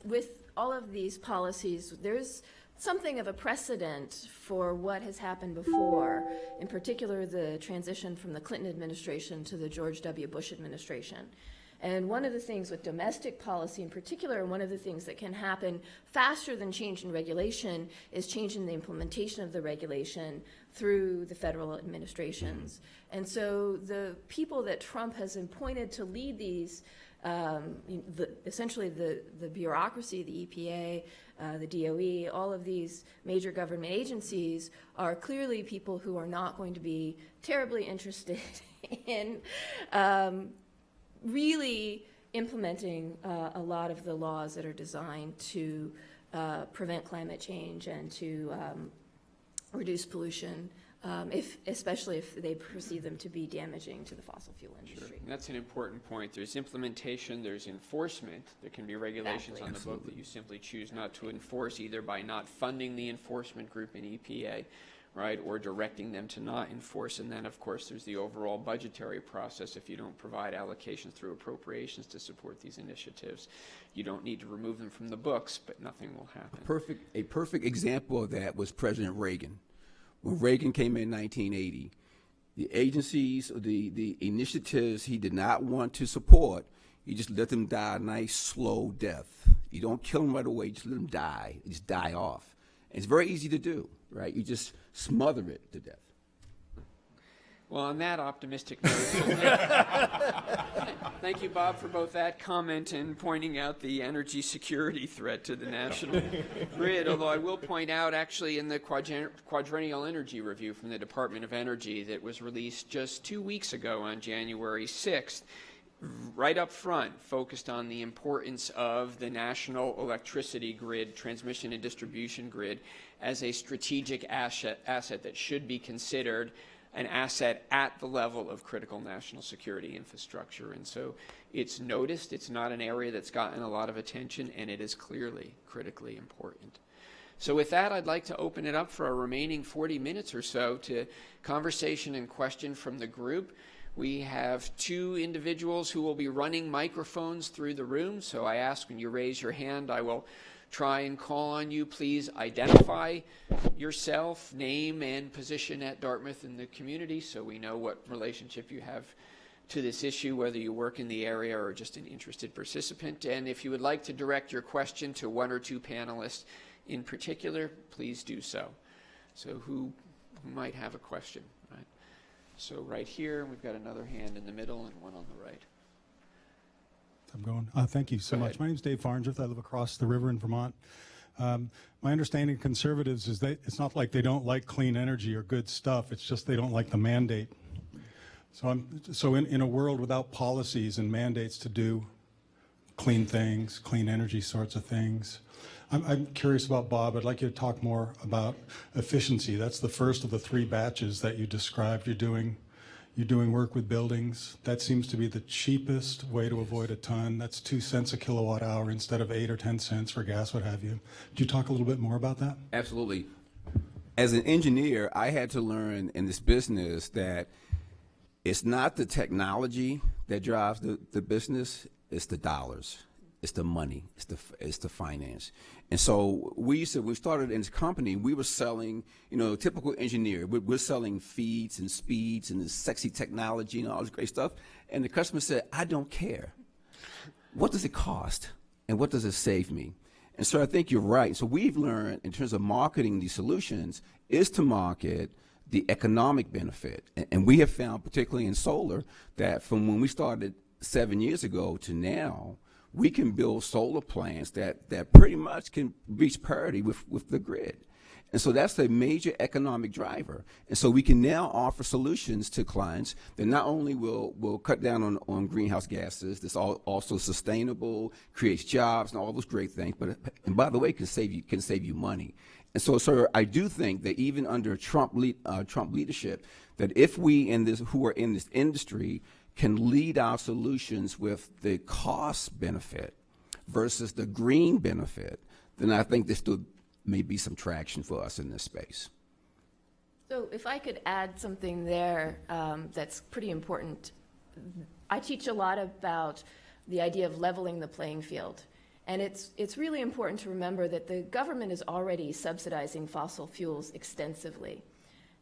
With all of these policies, there's something of a precedent for what has happened before, in particular the transition from the Clinton administration to the George W. Bush administration. And one of the things with domestic policy in particular, and one of the things that can happen faster than change in regulation, is change in the implementation of the regulation through the federal administrations. And so the people that Trump has appointed to lead these, essentially the bureaucracy, the EPA, the DOE, all of these major government agencies are clearly people who are not going to be terribly interested in really implementing a lot of the laws that are designed to prevent climate change and to reduce pollution, especially if they perceive them to be damaging to the fossil fuel industry. Sure. That's an important point. There's implementation, there's enforcement. There can be regulations on the book that you simply choose not to enforce, either by not funding the enforcement group in EPA, right, or directing them to not enforce. And then, of course, there's the overall budgetary process. If you don't provide allocations through appropriations to support these initiatives, you don't need to remove them from the books, but nothing will happen. A perfect example of that was President Reagan. When Reagan came in 1980, The agencies, or the initiatives he did not want to support, you just let them die a nice, slow death. You don't kill them right away, you just let them die. You just die off. And it's very easy to do, right? You just smother it to death. Well, on that optimistic note, thank you, Bob, for both that comment and pointing out the energy security threat to the national grid. Although I will point out, actually, in the quadrennial energy review from the Department of Energy that was released just 2 weeks ago on January 6th, right up front, focused on the importance of the national electricity grid, transmission and distribution grid, as a strategic asset that should be considered an asset at the level of critical national security infrastructure. And so it's noticed, it's not an area that's gotten a lot of attention, and it is clearly critically important. So with that, I'd like to open it up for our remaining 40 minutes or so to conversation and question from the group. We have 2 individuals who will be running microphones through the room, so I ask when you raise your hand, I will try and call on you. Please identify yourself, name and position at Dartmouth in the community so we know what relationship you have to this issue, whether you work in the area or just an interested participant. And if you would like to direct your question to 1 or 2 panelists in particular, please do so. So who might have a question? Right? So right here, we've got another hand in the middle and one on the right. I'm going. Thank you so much. My name is Dave Farnsworth. I live across the river in Vermont. My understanding of conservatives is that it's not like they don't like clean energy or good stuff. It's just they don't like the mandate. So in a world without policies and mandates to do clean things, clean energy sorts of things, I'm curious about, Bob, I'd like you to talk more about efficiency. That's the first of the 3 batches that you described. You're doing work with buildings. That seems to be the cheapest way to avoid a ton. That's 2 cents a kilowatt hour instead of 8 or 10 cents for gas, what have you. Could you talk a little bit more about that? Absolutely. As an engineer, I had to learn in this business that it's not the technology that drives the business, it's the dollars. It's the money, it's the finance. And so we started in this company, we were selling, typical engineer, we're selling feeds and speeds and this sexy technology and all this great stuff. And the customer said, I don't care. What does it cost? And what does it save me? And so I think you're right. So we've learned in terms of marketing these solutions is to market the economic benefit. And we have found, particularly in solar, that from when we started 7 years ago to now, we can build solar plants that pretty much can reach parity with the grid. And so that's a major economic driver. And so we can now offer solutions to clients that not only will cut down on greenhouse gases, that's also sustainable, creates jobs and all those great things, but and by the way, can save you money. And so, sir, I do think that even under Trump leadership, that if we who are in this industry can lead our solutions with the cost benefit versus the green benefit, then I think there still may be some traction for us in this space. So if I could add something there that's pretty important. I teach a lot about the idea of leveling the playing field. And it's really important to remember that the government is already subsidizing fossil fuels extensively.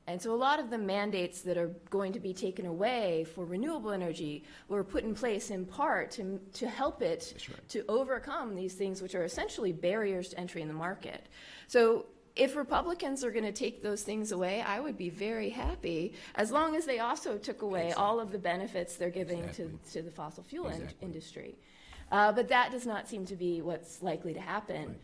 And so a lot of the mandates that are going to be taken away for renewable energy were put in place in part to help it to overcome these things which are essentially barriers to entry in the market. So if Republicans are going to take those things away, I would be very happy, as long as they also took away all of the benefits they're giving to the fossil fuel industry. But that does not seem to be what's likely to happen.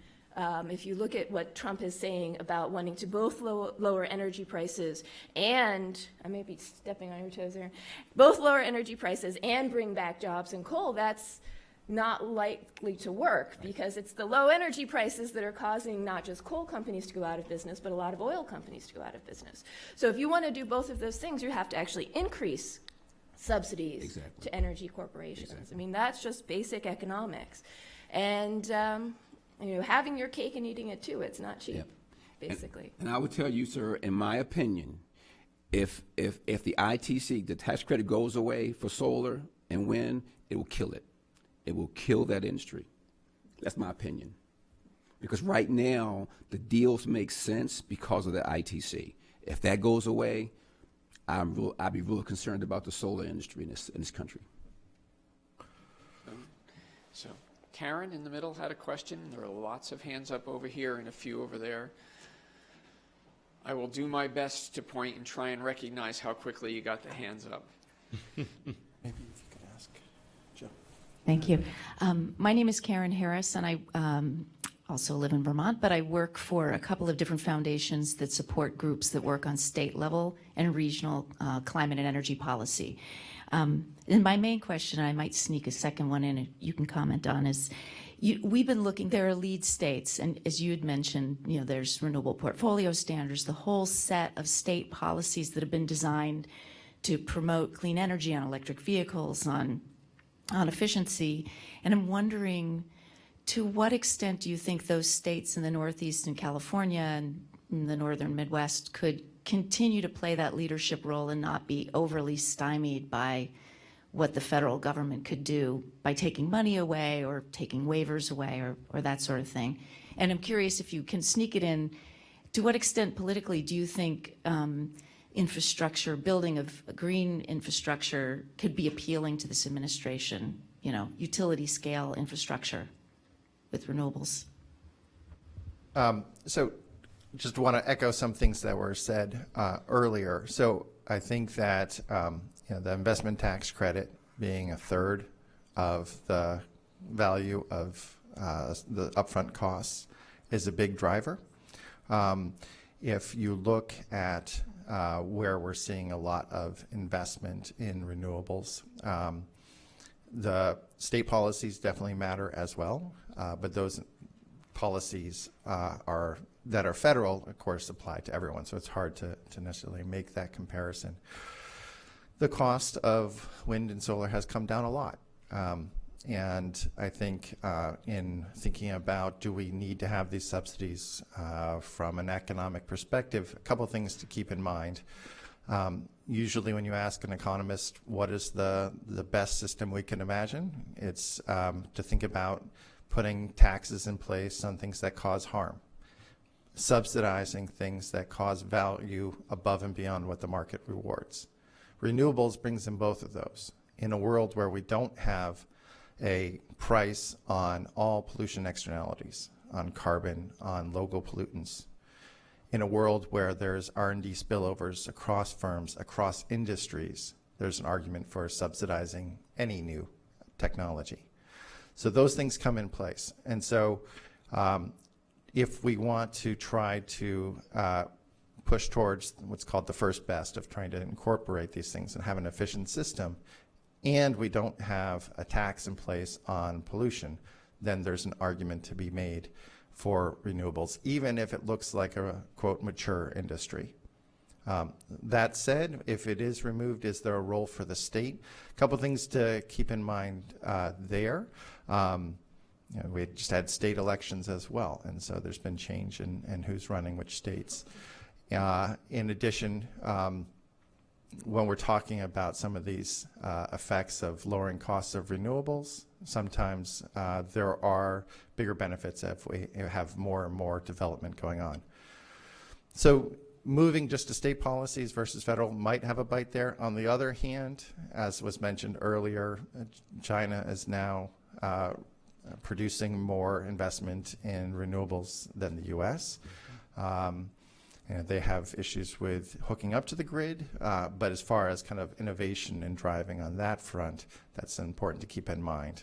If you look at what Trump is saying about wanting to both lower energy prices and, I may be stepping on your toes there, both lower energy prices and bring back jobs in coal, that's not likely to work because it's the low energy prices that are causing not just coal companies to go out of business, but a lot of oil companies to go out of business. So if you want to do both of those things, you have to actually increase subsidies to energy corporations. I mean, that's just basic economics. And having your cake and eating it too, it's not cheap, basically. And I would tell you, sir, in my opinion, if the ITC, the tax credit goes away for solar and wind, it will kill it. It will kill that industry. That's my opinion. Because right now, the deals make sense because of the ITC. If that goes away, I'd be really concerned about the solar industry in this country. So Karen in the middle had a question. There are lots of hands up over here and a few over there. I will do my best to point and try and recognize how quickly you got the hands up. Maybe if you could ask Joe. Thank you. My name is Karen Harris, and I also live in Vermont, but I work for a couple of different foundations that support groups that work on state level and regional climate and energy policy. And my main question, I might sneak a second one in, and you can comment on, is we've been looking, there are lead states, and as you had mentioned, there's renewable portfolio standards, the whole set of state policies that have been designed to promote clean energy on electric vehicles, on efficiency. And I'm wondering, to what extent do you think those states in the Northeast and California and in the Northern Midwest could continue to play that leadership role and not be overly stymied by what the federal government could do by taking money away or taking waivers away or that sort of thing? And I'm curious if you can sneak it in, to what extent politically do you think infrastructure, building of green infrastructure could be appealing to this administration, utility scale infrastructure with renewables? So just want to echo some things that were said earlier. So I think that the investment tax credit being a third of the value of the upfront costs is a big driver. If you look at where we're seeing a lot of investment in renewables, the state policies definitely matter as well, but those policies that are federal, of course, apply to everyone, so it's hard to necessarily make that comparison. The cost of wind and solar has come down a lot. And I think in thinking about, do we need to have these subsidies from an economic perspective, a couple of things to keep in mind. Usually when you ask an economist what is the best system we can imagine, it's to think about putting taxes in place on things that cause harm, subsidizing things that cause value above and beyond what the market rewards. Renewables brings in both of those. In a world where we don't have a price on all pollution externalities, on carbon, on local pollutants, in a world where there's R&D spillovers across firms, across industries, there's an argument for subsidizing any new technology. So those things come in place. And so if we want to try to push towards what's called the first best of trying to incorporate these things and have an efficient system, and we don't have a tax in place on pollution, then there's an argument to be made for renewables, even if it looks like a, quote, mature industry. That said, if it is removed, is there a role for the state? A couple things to keep in mind there. We just had state elections as well, and so there's been change in who's running which states. In addition, when we're talking about some of these effects of lowering costs of renewables, sometimes there are bigger benefits if we have more and more development going on. So moving just to state policies versus federal might have a bite there. On the other hand, as was mentioned earlier, China is now producing more investment in renewables than the U.S. And they have issues with hooking up to the grid, but as far as kind of innovation and driving on that front, that's important to keep in mind.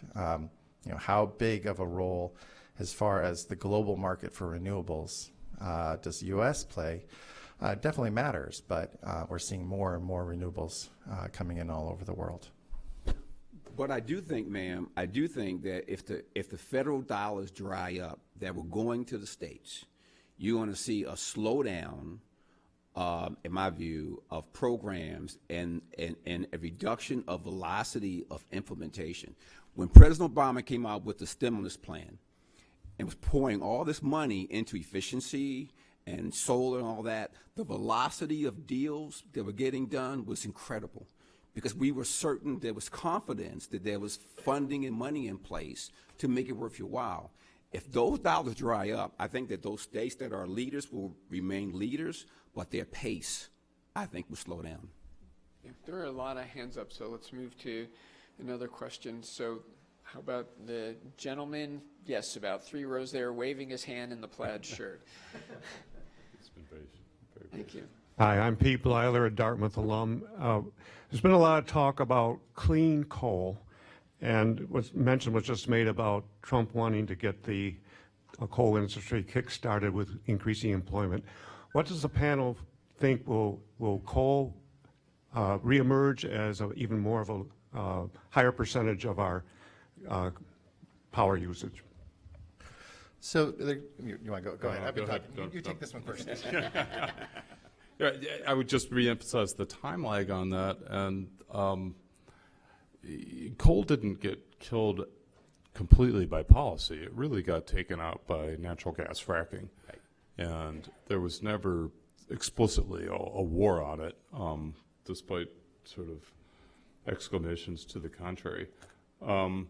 How big of a role as far as the global market for renewables does the U.S. play? Definitely matters, but we're seeing more and more renewables coming in all over the world. But I do think, ma'am, that if the federal dollars dry up that were going to the states, you're going to see a slowdown, in my view, of programs and a reduction of velocity of implementation. When President Obama came out with the stimulus plan and was pouring all this money into efficiency and solar and all that, the velocity of deals that were getting done was incredible, because we were certain there was confidence that there was funding and money in place to make it worth your while. If those dollars dry up, I think that those states that are leaders will remain leaders, but their pace, I think, will slow down. Yeah, there are a lot of hands up, so let's move to another question. So how about the gentleman? Yes, about 3 rows there, waving his hand in the plaid shirt. It's been very Thank you. Hi, I'm Pete Blyler, a Dartmouth alum. There's been a lot of talk about clean coal, and mention was just made about Trump wanting to get the coal industry kick-started with increasing employment. What does the panel think will coal reemerge as even more of a higher percentage of our power usage? So you want to go ahead? I've been go ahead. talking. You take this one first. Yeah, I would just reemphasize the time lag on that. And coal didn't get killed completely by policy. It really got taken out by natural gas fracking. Right. And there was never explicitly a war on it, despite sort of exclamations to the contrary. And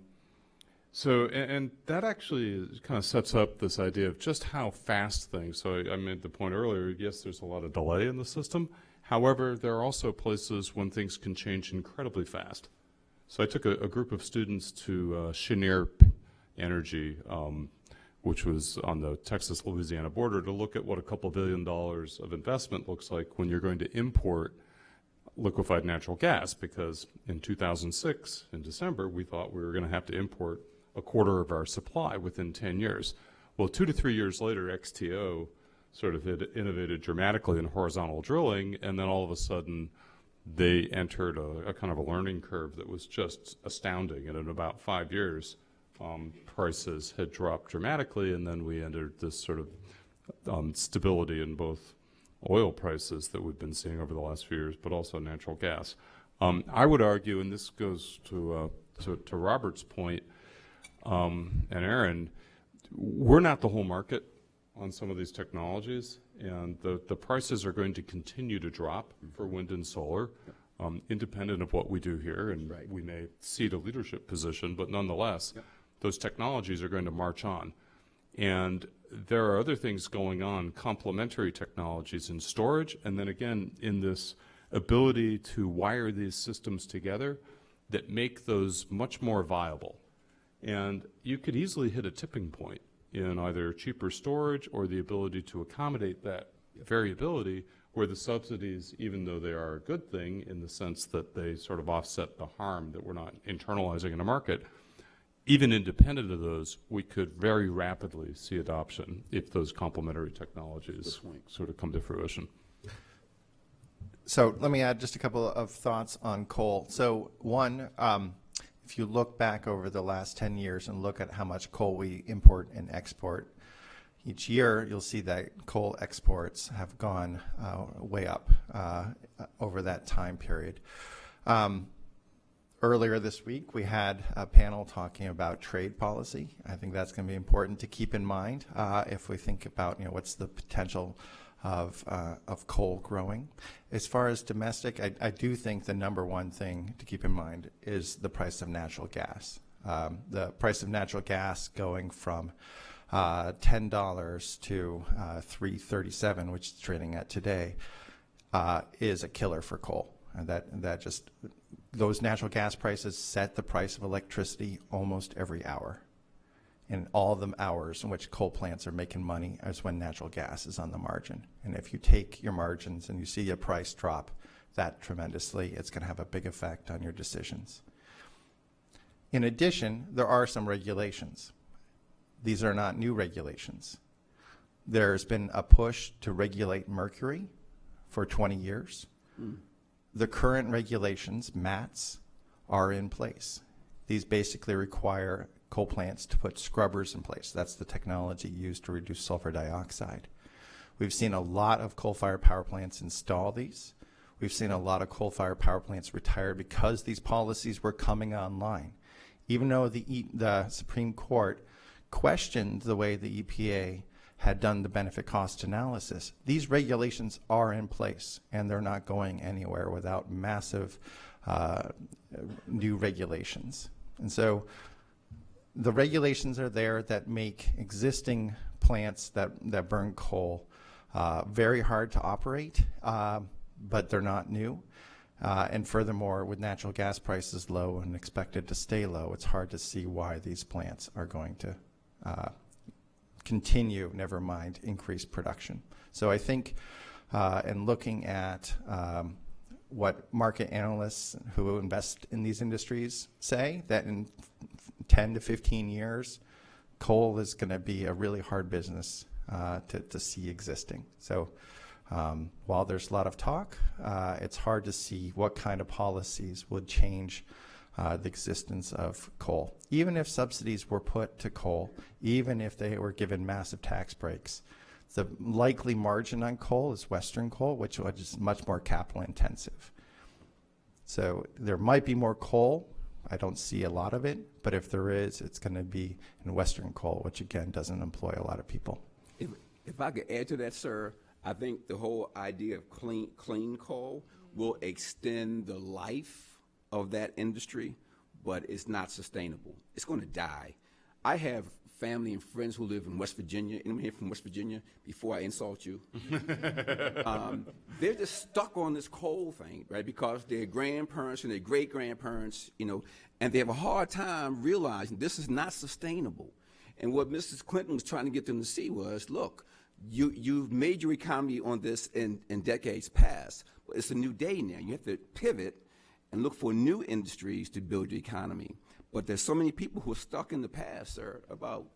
that actually kind of sets up this idea of just how fast things, so I made the point earlier, yes, there's a lot of delay in the system. However, there are also places when things can change incredibly fast. So I took a group of students to Cheniere Energy, which was on the Texas-Louisiana border, to look at what a couple $2 billion of investment looks like when you're going to import liquefied natural gas, because in 2006, in December, we thought we were going to have to import a quarter of our supply within 10 years. Well, 2 to 3 years later, XTO sort of had innovated dramatically in horizontal drilling, and then all of a sudden they entered a kind of a learning curve that was just astounding. And in about 5 years, prices had dropped dramatically, and then we entered this sort of stability in both oil prices that we've been seeing over the last few years, but also natural gas. I would argue, and this goes to Robert's point, and Erin, we're not the whole market on some of these technologies, and the prices are going to continue to drop for wind and solar, independent of what we do here, and we may cede a leadership position, but nonetheless, those technologies are going to march on. And there are other things going on, complementary technologies in storage, and then again in this ability to wire these systems together that make those much more viable. And you could easily hit a tipping point in either cheaper storage or the ability to accommodate that variability, where the subsidies, even though they are a good thing in the sense that they sort of offset the harm that we're not internalizing in a market, even independent of those, we could very rapidly see adoption if those complementary technologies sort of come to fruition. So let me add just a couple of thoughts on coal. So one, if you look back over the last 10 years and look at how much coal we import and export, each year you'll see that coal exports have gone way up over that time period. Earlier this week, we had a panel talking about trade policy. I think that's going to be important to keep in mind if we think about, what's the potential of coal growing. As far as domestic, I do think the number one thing to keep in mind is the price of natural gas. The price of natural gas going from $10 to $3.37, which is trading at today, is a killer for coal. And that just, those natural gas prices set the price of electricity almost every hour. And all the hours in which coal plants are making money is when natural gas is on the margin. And if you take your margins and you see a price drop that tremendously, it's going to have a big effect on your decisions. In addition, there are some regulations. These are not new regulations. There's been a push to regulate mercury for 20 years. The current regulations, MATs, are in place. These basically require coal plants to put scrubbers in place. That's the technology used to reduce sulfur dioxide. We've seen a lot of coal-fired power plants install these. We've seen a lot of coal-fired power plants retire because these policies were coming online. Even though the Supreme Court questioned the way the EPA had done the benefit cost analysis, these regulations are in place, and they're not going anywhere without massive new regulations. And so the regulations are there that make existing plants that burn coal very hard to operate, but they're not new. And furthermore, with natural gas prices low and expected to stay low, it's hard to see why these plants are going to continue, never mind increase production. So I think in looking at what market analysts who invest in these industries say, that in 10 to 15 years, coal is going to be a really hard business to see existing. So while there's a lot of talk, it's hard to see what kind of policies would change the existence of coal. Even if subsidies were put to coal, even if they were given massive tax breaks, the likely margin on coal is Western coal, which is much more capital intensive. So there might be more coal. I don't see a lot of it, but if there is, it's going to be in Western coal, which again doesn't employ a lot of people. If I could add to that, sir, I think the whole idea of clean coal will extend the life of that industry, but it's not sustainable. It's going to die. I have family and friends who live in West Virginia. Anyone here from West Virginia? Before I insult you, they're just stuck on this coal thing, right? Because their grandparents and their great grandparents, and they have a hard time realizing this is not sustainable. And what Mrs. Clinton was trying to get them to see was, look, you've made your economy on this in decades past. But it's a new day now. You have to pivot and look for new industries to build your economy. But there's so many people who are stuck in the past, sir, about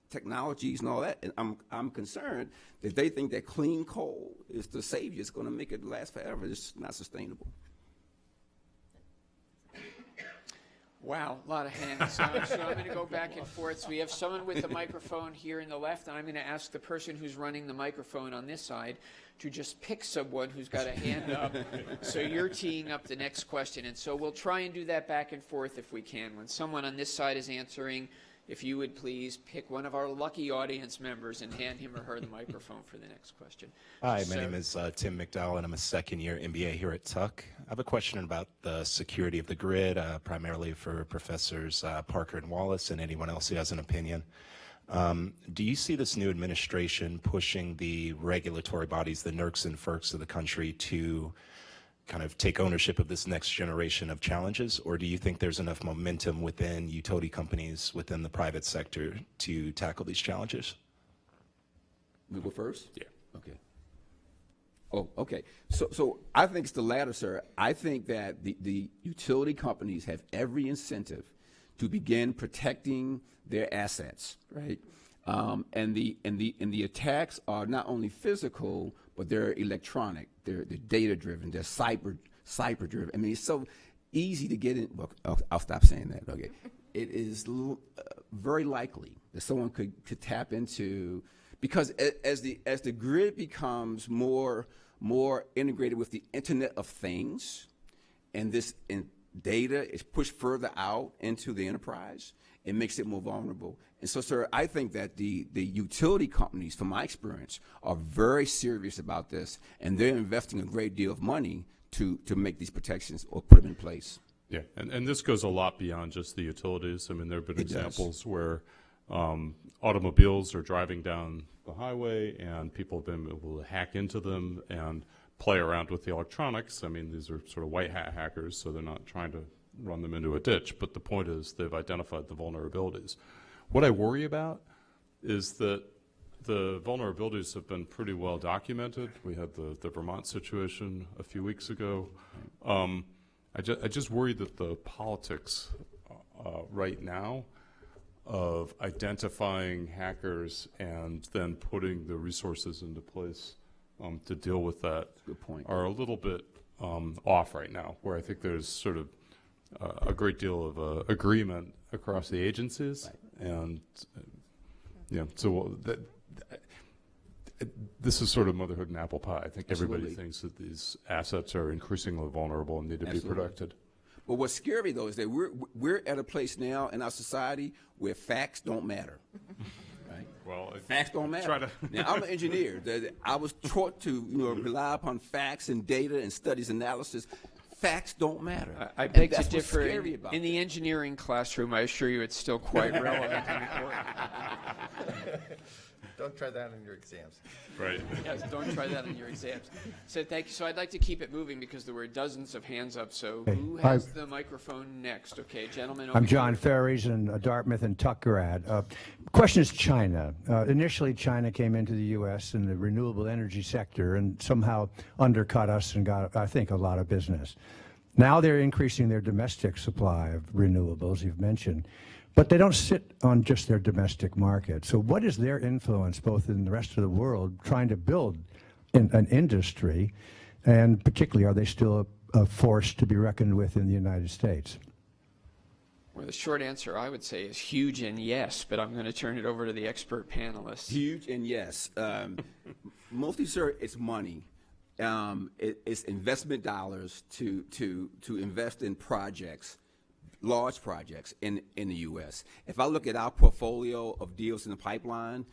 technologies and all that. And I'm concerned that they think that clean coal is the savior. It's going to make it last forever. It's not sustainable. Wow, a lot of hands. So I'm going to go back and forth. So we have someone with the microphone here in the left, and I'm going to ask the person who's running the microphone on this side to just pick someone who's got a hand up. So you're teeing up the next question. And so we'll try and do that back and forth if we can. When someone on this side is answering, if you would please pick one of our lucky audience members and hand him or her the microphone for the next question. Hi, my name is Tim McDowell, and I'm a second-year MBA here at Tuck. I have a question about the security of the grid, primarily for Professors Parker and Wallace and anyone else who has an opinion. Do you see this new administration pushing the regulatory bodies, the NERCs and FERCs of the country, to kind of take ownership of this next generation of challenges, or do you think there's enough momentum within utility companies, within the private sector, to tackle these challenges? We go first? Yeah. Okay. Oh, okay. So I think it's the latter, sir. I think that the utility companies have every incentive to begin protecting their assets, right? And the attacks are not only physical, but they're electronic, they're data-driven, they're cyber-driven. I mean, it's so easy to get in. Well, I'll stop saying that. Okay, it is very likely that someone could tap into, because as the grid becomes more integrated with the Internet of Things, and data is pushed further out into the enterprise, it makes it more vulnerable. And so, sir, I think that the utility companies, from my experience, are very serious about this, and they're investing a great deal of money to make these protections or put them in place. Yeah, and this goes a lot beyond just the utilities. I mean, there have been examples where automobiles are driving down the highway and people have been able to hack into them and play around with the electronics. I mean, these are sort of white hat hackers, so they're not trying to run them into a ditch. But the point is they've identified the vulnerabilities. What I worry about is that the vulnerabilities have been pretty well documented. We had the Vermont situation a few weeks ago. I just worry that the politics right now of identifying hackers and then putting the resources into place to deal with that are a little bit off right now, where I think there's sort of a great deal of agreement across the agencies. Right. And so this is sort of motherhood and apple pie. I think everybody thinks that these assets are increasingly vulnerable and need to be protected. Well, what's scary, though, is that we're at a place now in our society where facts don't matter. Right? Well, facts don't matter. Now, I'm an engineer. I was taught to rely upon facts and data and studies analysis. Facts don't matter. I beg to differ. In the engineering classroom, I assure you it's still quite relevant and important. Don't try that in your exams. Right. Yes, don't try that on your exams. So thank you. So I'd like to keep it moving because there were dozens of hands up. So who has the microphone next? Okay, gentlemen. I'm John Ferries and Dartmouth and Tuck grad. Question is China. Initially, China came into the U.S. in the renewable energy sector and somehow undercut us and got, I think, a lot of business. Now they're increasing their domestic supply of renewables, you've mentioned, but they don't sit on just their domestic market. So what is their influence, both in the rest of the world, trying to build an industry, and particularly, are they still a force to be reckoned with in the United States? Well, the short answer I would say is huge and yes, but I'm going to turn it over to the expert panelists. Huge and yes. Mostly, sir, it's money. It's investment dollars to invest in projects, large projects in the U.S. If I look at our portfolio of deals in the pipeline,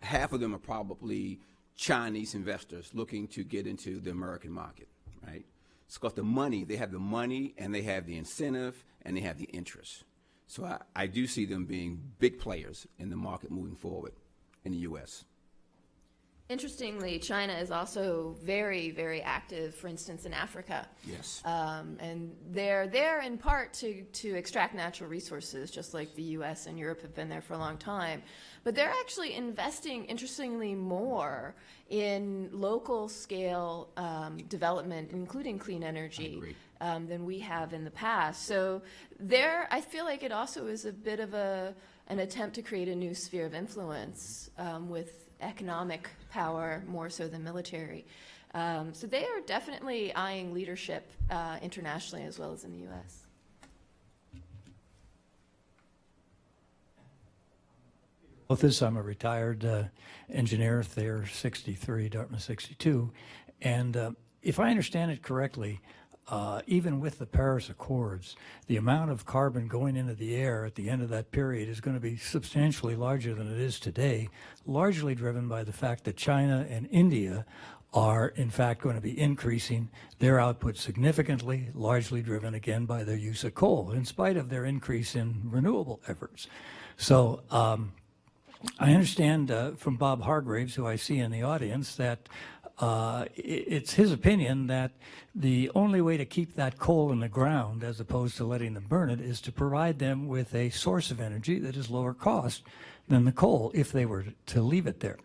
half of them are probably Chinese investors looking to get into the American market, right? It's because they have the money and they have the incentive and they have the interest. So I do see them being big players in the market moving forward in the U.S. Interestingly, China is also very, very active, for instance, in Africa. Yes. And they're there in part to extract natural resources, just like the U.S. and Europe have been there for a long time. But they're actually investing, interestingly, more in local scale development, including clean energy, than we have in the past. So there, I feel like it also is a bit of an attempt to create a new sphere of influence with economic power more so than military. So they are definitely eyeing leadership internationally as well as in the U.S. I'm a retired engineer, Thayer 63, Dartmouth 62, and if I understand it correctly, even with the Paris Accords, the amount of carbon going into the air at the end of that period is going to be substantially larger than it is today, largely driven by the fact that China and India are, in fact, going to be increasing their output significantly, largely driven, again, by their use of coal, in spite of their increase in renewable efforts. So I understand from Bob Hargraves, who I see in the audience, that it's his opinion that the only way to keep that coal in the ground, as opposed to letting them burn it, is to provide them with a source of energy that is lower cost than the coal if they were to leave it there.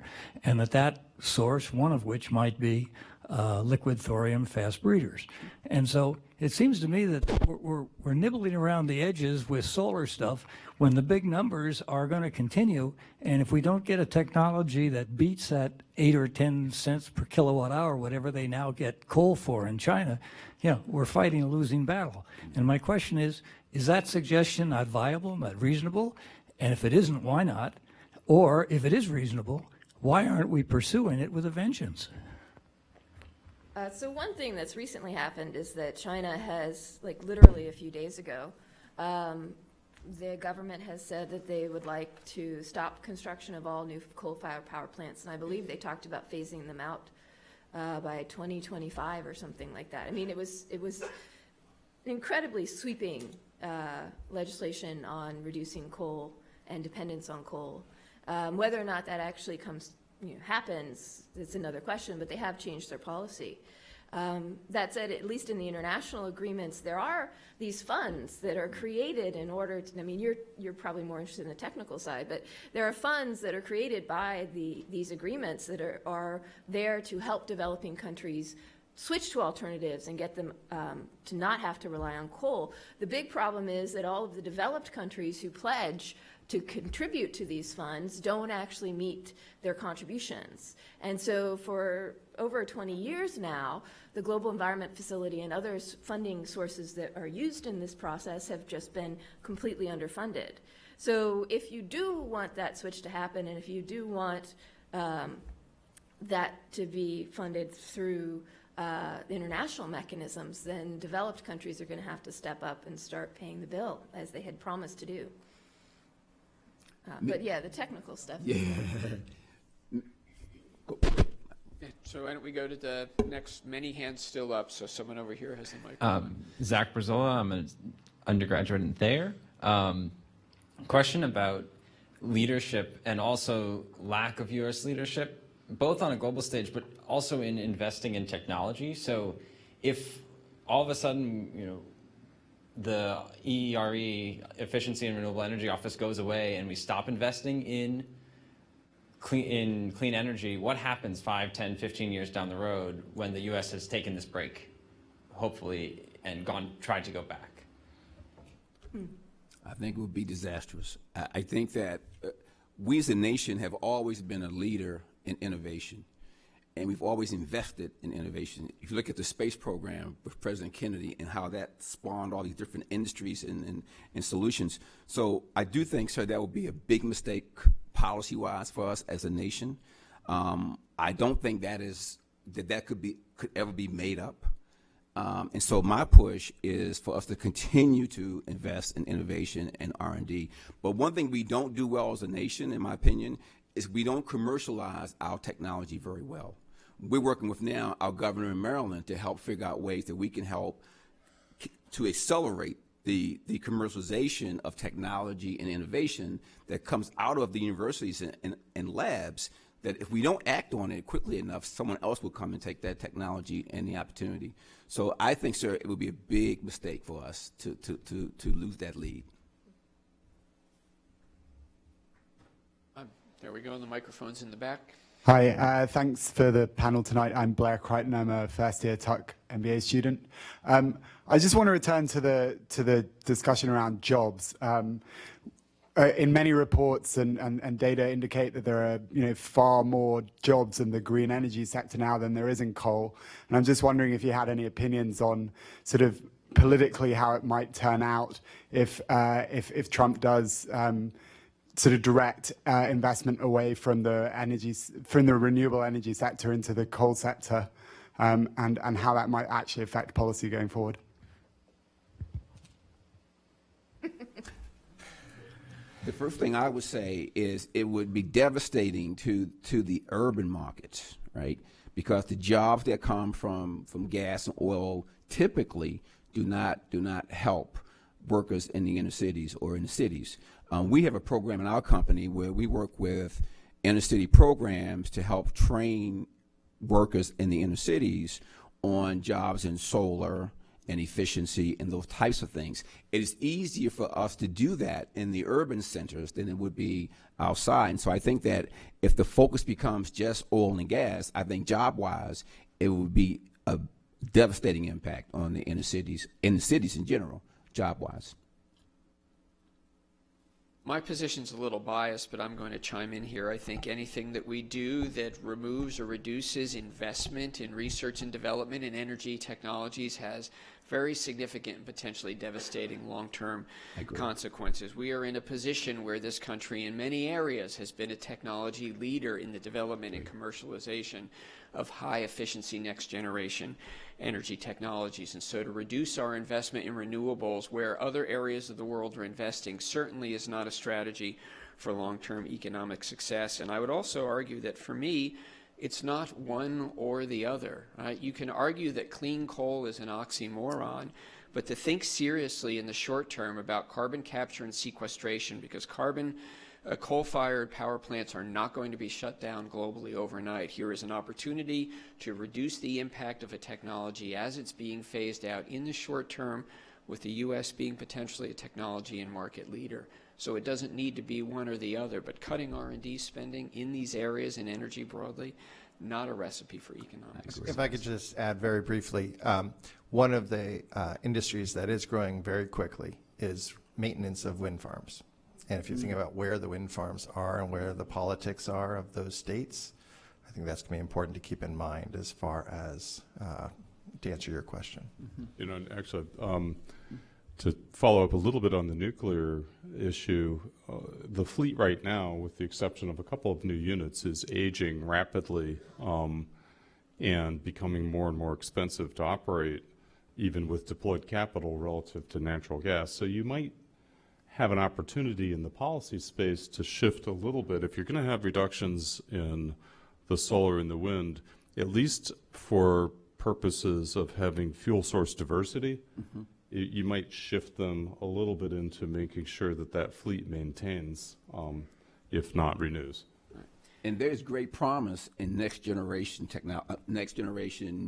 And that source, one of which might be liquid thorium fast breeders. And so it seems to me that we're nibbling around the edges with solar stuff when the big numbers are going to continue. And if we don't get a technology that beats that 8 or 10 cents per kilowatt hour, whatever they now get coal for in China, we're fighting a losing battle. And my question is that suggestion not viable, not reasonable? And if it isn't, why not? Or if it is reasonable, why aren't we pursuing it with a vengeance? So one thing that's recently happened is that China has, like literally a few days ago, the government has said that they would like to stop construction of all new coal-fired power plants, and I believe they talked about phasing them out by 2025 or something like that. I mean, it was incredibly sweeping legislation on reducing coal and dependence on coal. Whether or not that actually happens, it's another question, but they have changed their policy. That said, at least in the international agreements, there are these funds that are created in order to, you're probably more interested in the technical side, but there are funds that are created by these agreements that are there to help developing countries switch to alternatives and get them to not have to rely on coal. The big problem is that all of the developed countries who pledge to contribute to these funds don't actually meet their contributions. And so for over 20 years now, the Global Environment Facility and other funding sources that are used in this process have just been completely underfunded. So if you do want that switch to happen, and if you do want that to be funded through international mechanisms, then developed countries are going to have to step up and start paying the bill, as they had promised to do. But yeah, the technical stuff. Yeah. So why don't we go to the next? Many hands still up, so someone over here has the microphone. Zach Brazola, I'm an undergraduate in Thayer. Question about leadership and also lack of U.S. leadership, both on a global stage, but also in investing in technology. So if all of a sudden, the EERE, Efficiency and Renewable Energy Office, goes away and we stop investing in clean energy, what happens 5, 10, 15 years down the road when the U.S. has taken this break, hopefully, and tried to go back? I think it would be disastrous. I think that we as a nation have always been a leader in innovation, and we've always invested in innovation. If you look at the space program with President Kennedy and how that spawned all these different industries and solutions. So I do think, sir, that would be a big mistake policy-wise for us as a nation. I don't think that could ever be made up. And so my push is for us to continue to invest in innovation and R&D. But one thing we don't do well as a nation, in my opinion, is we don't commercialize our technology very well. We're working with now our governor in Maryland to help figure out ways that we can help to accelerate the commercialization of technology and innovation that comes out of the universities and labs, that if we don't act on it quickly enough, someone else will come and take that technology and the opportunity. So I think, sir, it would be a big mistake for us to lose that lead. There we go, the microphone's in the back. Hi, thanks for the panel tonight. I'm Blair Crichton. I'm a first-year Tuck MBA student. I just want to return to the discussion around jobs. In many reports and data indicate that there are far more jobs in the green energy sector now than there is in coal. And I'm just wondering if you had any opinions on sort of politically how it might turn out if Trump does sort of direct investment away from the renewable energy sector into the coal sector, and how that might actually affect policy going forward. The first thing I would say is it would be devastating to the urban markets, right? Because the jobs that come from gas and oil typically do not help workers in the inner cities or in the cities. We have a program in our company where we work with inner city programs to help train workers in the inner cities on jobs in solar and efficiency and those types of things. It is easier for us to do that in the urban centers than it would be outside. And so I think that if the focus becomes just oil and gas, I think job-wise, it would be a devastating impact on the inner cities, in the cities in general, job-wise. My position's a little biased, but I'm going to chime in here. I think anything that we do that removes or reduces investment in research and development in energy technologies has very significant and potentially devastating long-term consequences. We are in a position where this country in many areas has been a technology leader in the development and commercialization of high-efficiency next-generation energy technologies. And so to reduce our investment in renewables where other areas of the world are investing certainly is not a strategy for long-term economic success. And I would also argue that for me, it's not one or the other. You can argue that clean coal is an oxymoron, but to think seriously in the short term about carbon capture and sequestration, because coal-fired power plants are not going to be shut down globally overnight. Here is an opportunity to reduce the impact of a technology as it's being phased out in the short term, with the U.S. being potentially a technology and market leader. So it doesn't need to be one or the other, but cutting R&D spending in these areas and energy broadly, not a recipe for economic success. If I could just add very briefly, one of the industries that is growing very quickly is maintenance of wind farms. And if you think about where the wind farms are and where the politics are of those states, I think that's going to be important to keep in mind as far as to answer your question. Actually, to follow up a little bit on the nuclear issue, the fleet right now, with the exception of a couple of new units, is aging rapidly and becoming more and more expensive to operate, even with deployed capital relative to natural gas. So you might have an opportunity in the policy space to shift a little bit. If you're going to have reductions in the solar and the wind, at least for purposes of having fuel source diversity, you might shift them a little bit into making sure that that fleet maintains. if not renews. And there's great promise in next generation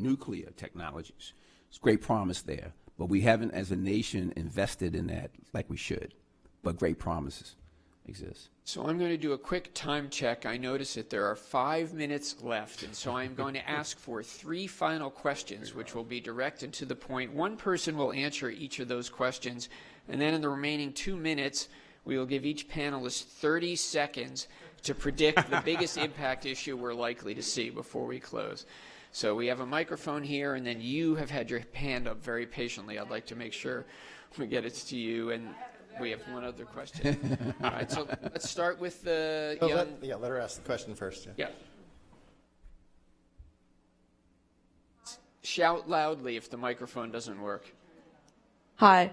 nuclear technologies. It's great promise there, but we haven't, as a nation, invested in that like we should. But great promises exist. So I'm going to do a quick time check. I notice that there are 5 minutes left, and so I'm going to ask for 3 final questions, which will be direct and to the point. One person will answer each of those questions, and then in the remaining 2 minutes, we will give each panelist 30 seconds to predict the biggest impact issue we're likely to see before we close. So we have a microphone here, and then you have had your hand up very patiently. I'd like to make sure we get it to you, and we have one other question. All right, so let's start with the young... Let her ask the question first. Yeah. Shout loudly if the microphone doesn't work. Hi.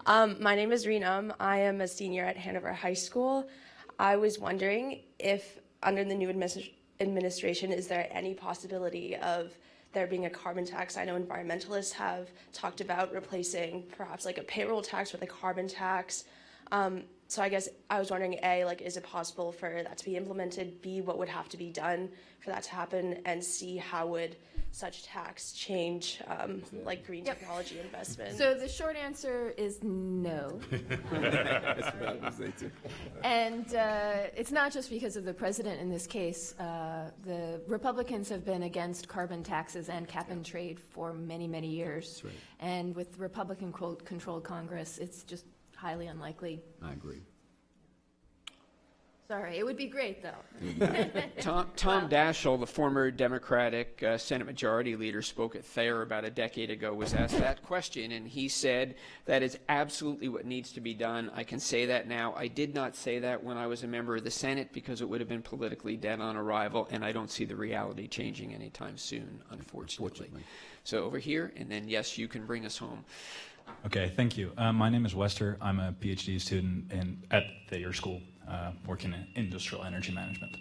My name is Renam. I am a senior at Hanover High School. I was wondering if, under the new administration, is there any possibility of there being a carbon tax? I know environmentalists have talked about replacing perhaps like a payroll tax with a carbon tax. So I guess I was wondering, A, like, is it possible for that to be implemented? B, what would have to be done for that to happen? And C, how would such tax change like green technology investment? So the short answer is no. And it's not just because of the president in this case. The Republicans have been against carbon taxes and cap and trade for many, many years. That's right. And with Republican-controlled Congress, it's just highly unlikely. I agree. Sorry, it would be great, though. Tom Daschle, the former Democratic Senate Majority Leader, spoke at Thayer about a decade ago, was asked that question, and he said that is absolutely what needs to be done. I can say that now. I did not say that when I was a member of the Senate because it would have been politically dead on arrival, and I don't see the reality changing anytime soon, unfortunately. So over here, and then, yes, you can bring us home. Okay, thank you. My name is Webster. I'm a PhD student at Thayer School, working in industrial energy management.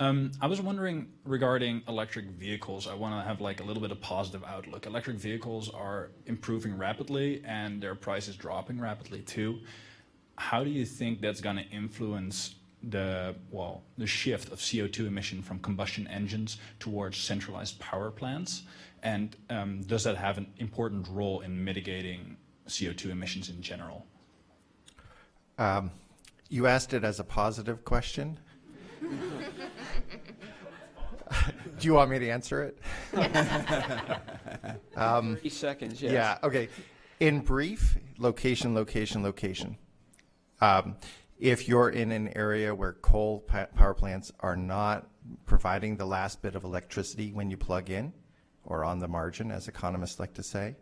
I was wondering regarding electric vehicles. I want to have like a little bit of positive outlook. Electric vehicles are improving rapidly and their price is dropping rapidly too. How do you think that's going to influence the shift of CO2 emission from combustion engines towards centralized power plants? And does that have an important role in mitigating CO2 emissions in general? You asked it as a positive question. Do you want me to answer it? 30 seconds, yes. Yeah, okay. In brief, location, location, location. If you're in an area where coal power plants are not providing the last bit of electricity when you plug in, or on the margin, as economists like to say,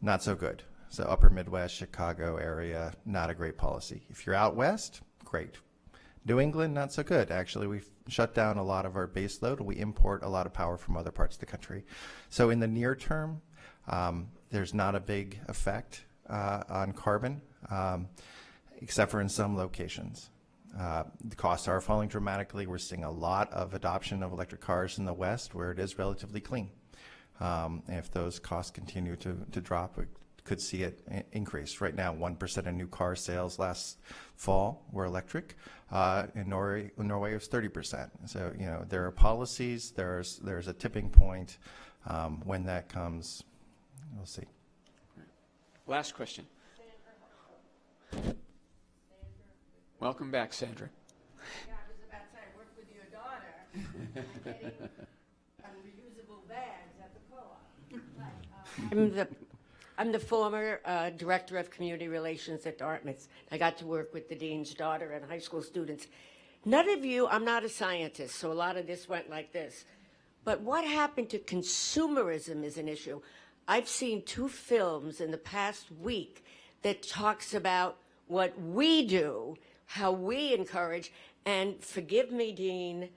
not so good. So upper Midwest, Chicago area, not a great policy. If you're out west, great. New England, not so good. Actually, we've shut down a lot of our base load. We import a lot of power from other parts of the country. So in the near term, there's not a big effect on carbon, except for in some locations. The costs are falling dramatically. We're seeing a lot of adoption of electric cars in the West where it is relatively clean. If those costs continue to drop, we could see it increase. Right now, 1% of new car sales last fall were electric. In Norway it was 30%. So, you know, there are policies, there's a tipping point. When that comes, we'll see. Last question. Welcome back, Sandra. Yeah, I was about to say, I worked with your daughter getting reusable bags at the co-op. I'm the former director of community relations at Dartmouth. I got to work with the dean's daughter and high school students. None of you, I'm not a scientist, so a lot of this went like this. But what happened to consumerism is an issue. I've seen 2 films in the past week that talks about what we do, how we encourage, and forgive me, Dean,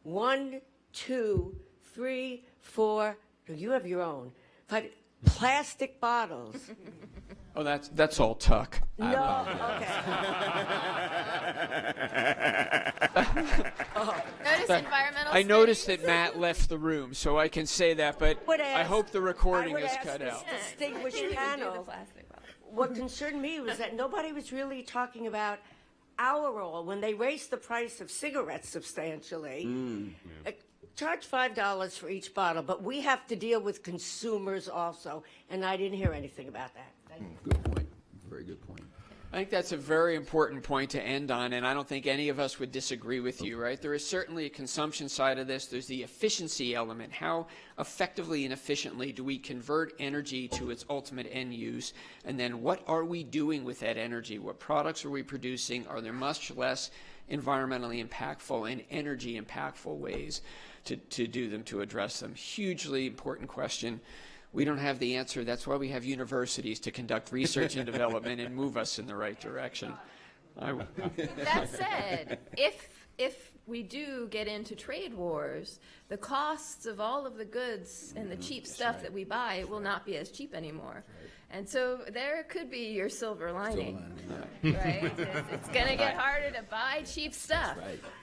1, 2, 3, 4, no, you have your own, 5, plastic bottles. Oh, that's all Tuck. No, okay. I noticed that Matt left the room, so I can say that, but I hope the recording is cut out. Distinguished panel. What concerned me was that nobody was really talking about our role when they raised the price of cigarettes substantially. Charge $5 for each bottle, but we have to deal with consumers also, and I didn't hear anything about that. Good point. Very good point. I think that's a very important point to end on, and I don't think any of us would disagree with you, right? There is certainly a consumption side of this. There's the efficiency element. How effectively and efficiently do we convert energy to its ultimate end use? And then what are we doing with that energy? What products are we producing? Are there much less environmentally impactful and energy impactful ways to do them, to address them? Hugely important question. We don't have the answer. That's why we have universities to conduct research and development and move us in the right direction. That said, if we do get into trade wars, the costs of all of the goods and the cheap stuff that we buy will not be as cheap anymore. And so there could be your silver lining, right? It's going to get harder to buy cheap stuff.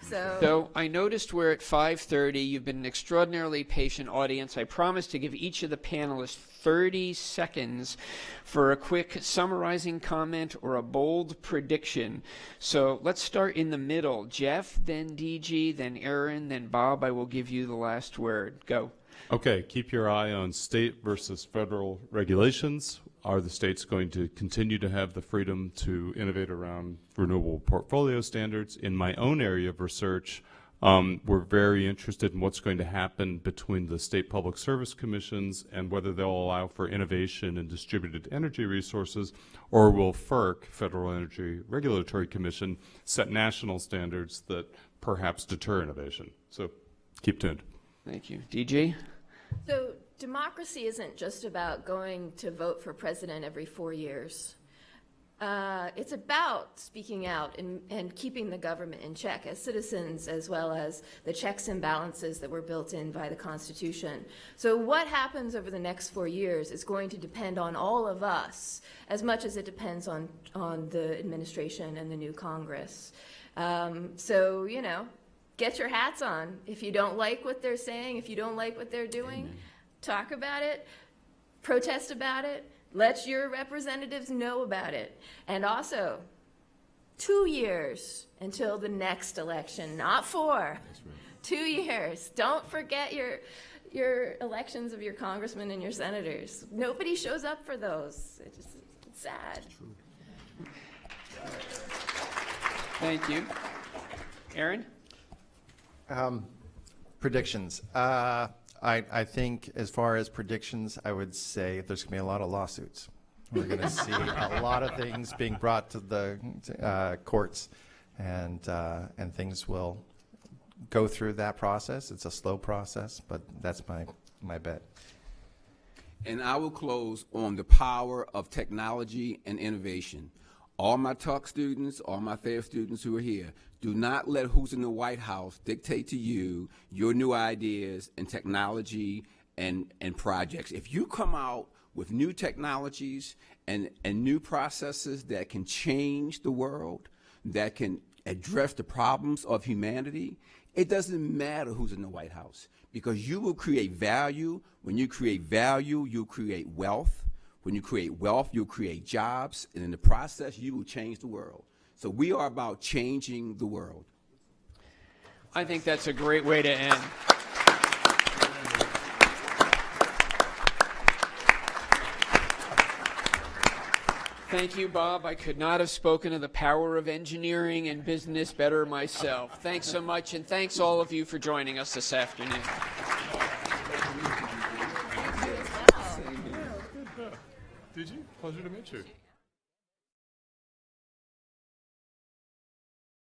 So I noticed we're at 5:30. You've been an extraordinarily patient audience. I promise to give each of the panelists 30 seconds for a quick summarizing comment or a bold prediction. So let's start in the middle. Geoff, then DG, then Erin, then Bob. I will give you the last word. Go. Okay, keep your eye on state versus federal regulations. Are the states going to continue to have the freedom to innovate around renewable portfolio standards? In my own area of research, we're very interested in what's going to happen between the state public service commissions and whether they'll allow for innovation in distributed energy resources, or will FERC, Federal Energy Regulatory Commission, set national standards that perhaps deter innovation. So keep tuned. Thank you. DG? So democracy isn't just about going to vote for president every 4 years. It's about speaking out and keeping the government in check as citizens, as well as the checks and balances that were built in by the Constitution. So what happens over the next 4 years is going to depend on all of us as much as it depends on the administration and the new Congress. So, you know, get your hats on. If you don't like what they're saying, if you don't like what they're doing, talk about it, protest about it, let your representatives know about it. And also, 2 years until the next election, not 4. 2 years. Don't forget your elections of your congressmen and your senators. Nobody shows up for those. It's sad. Thank you. Erin? Predictions. I think as far as predictions, I would say there's going to be a lot of lawsuits. We're going to see a lot of things being brought to the courts, and things will go through that process. It's a slow process, but that's my bet. And I will close on the power of technology and innovation. All my Tuck students, all my Thayer students who are here, do not let who's in the White House dictate to you your new ideas and technology and projects. If you come out with new technologies and new processes that can change the world, that can address the problems of humanity, it doesn't matter who's in the White House, because you will create value. When you create value, you'll create wealth. When you create wealth, you'll create jobs, and in the process, you will change the world. So we are about changing the world. I think that's a great way to end. Thank you, Bob. I could not have spoken of the power of engineering and business better myself. Thanks so much, and thanks all of you for joining us this afternoon. Did you? Pleasure to meet you.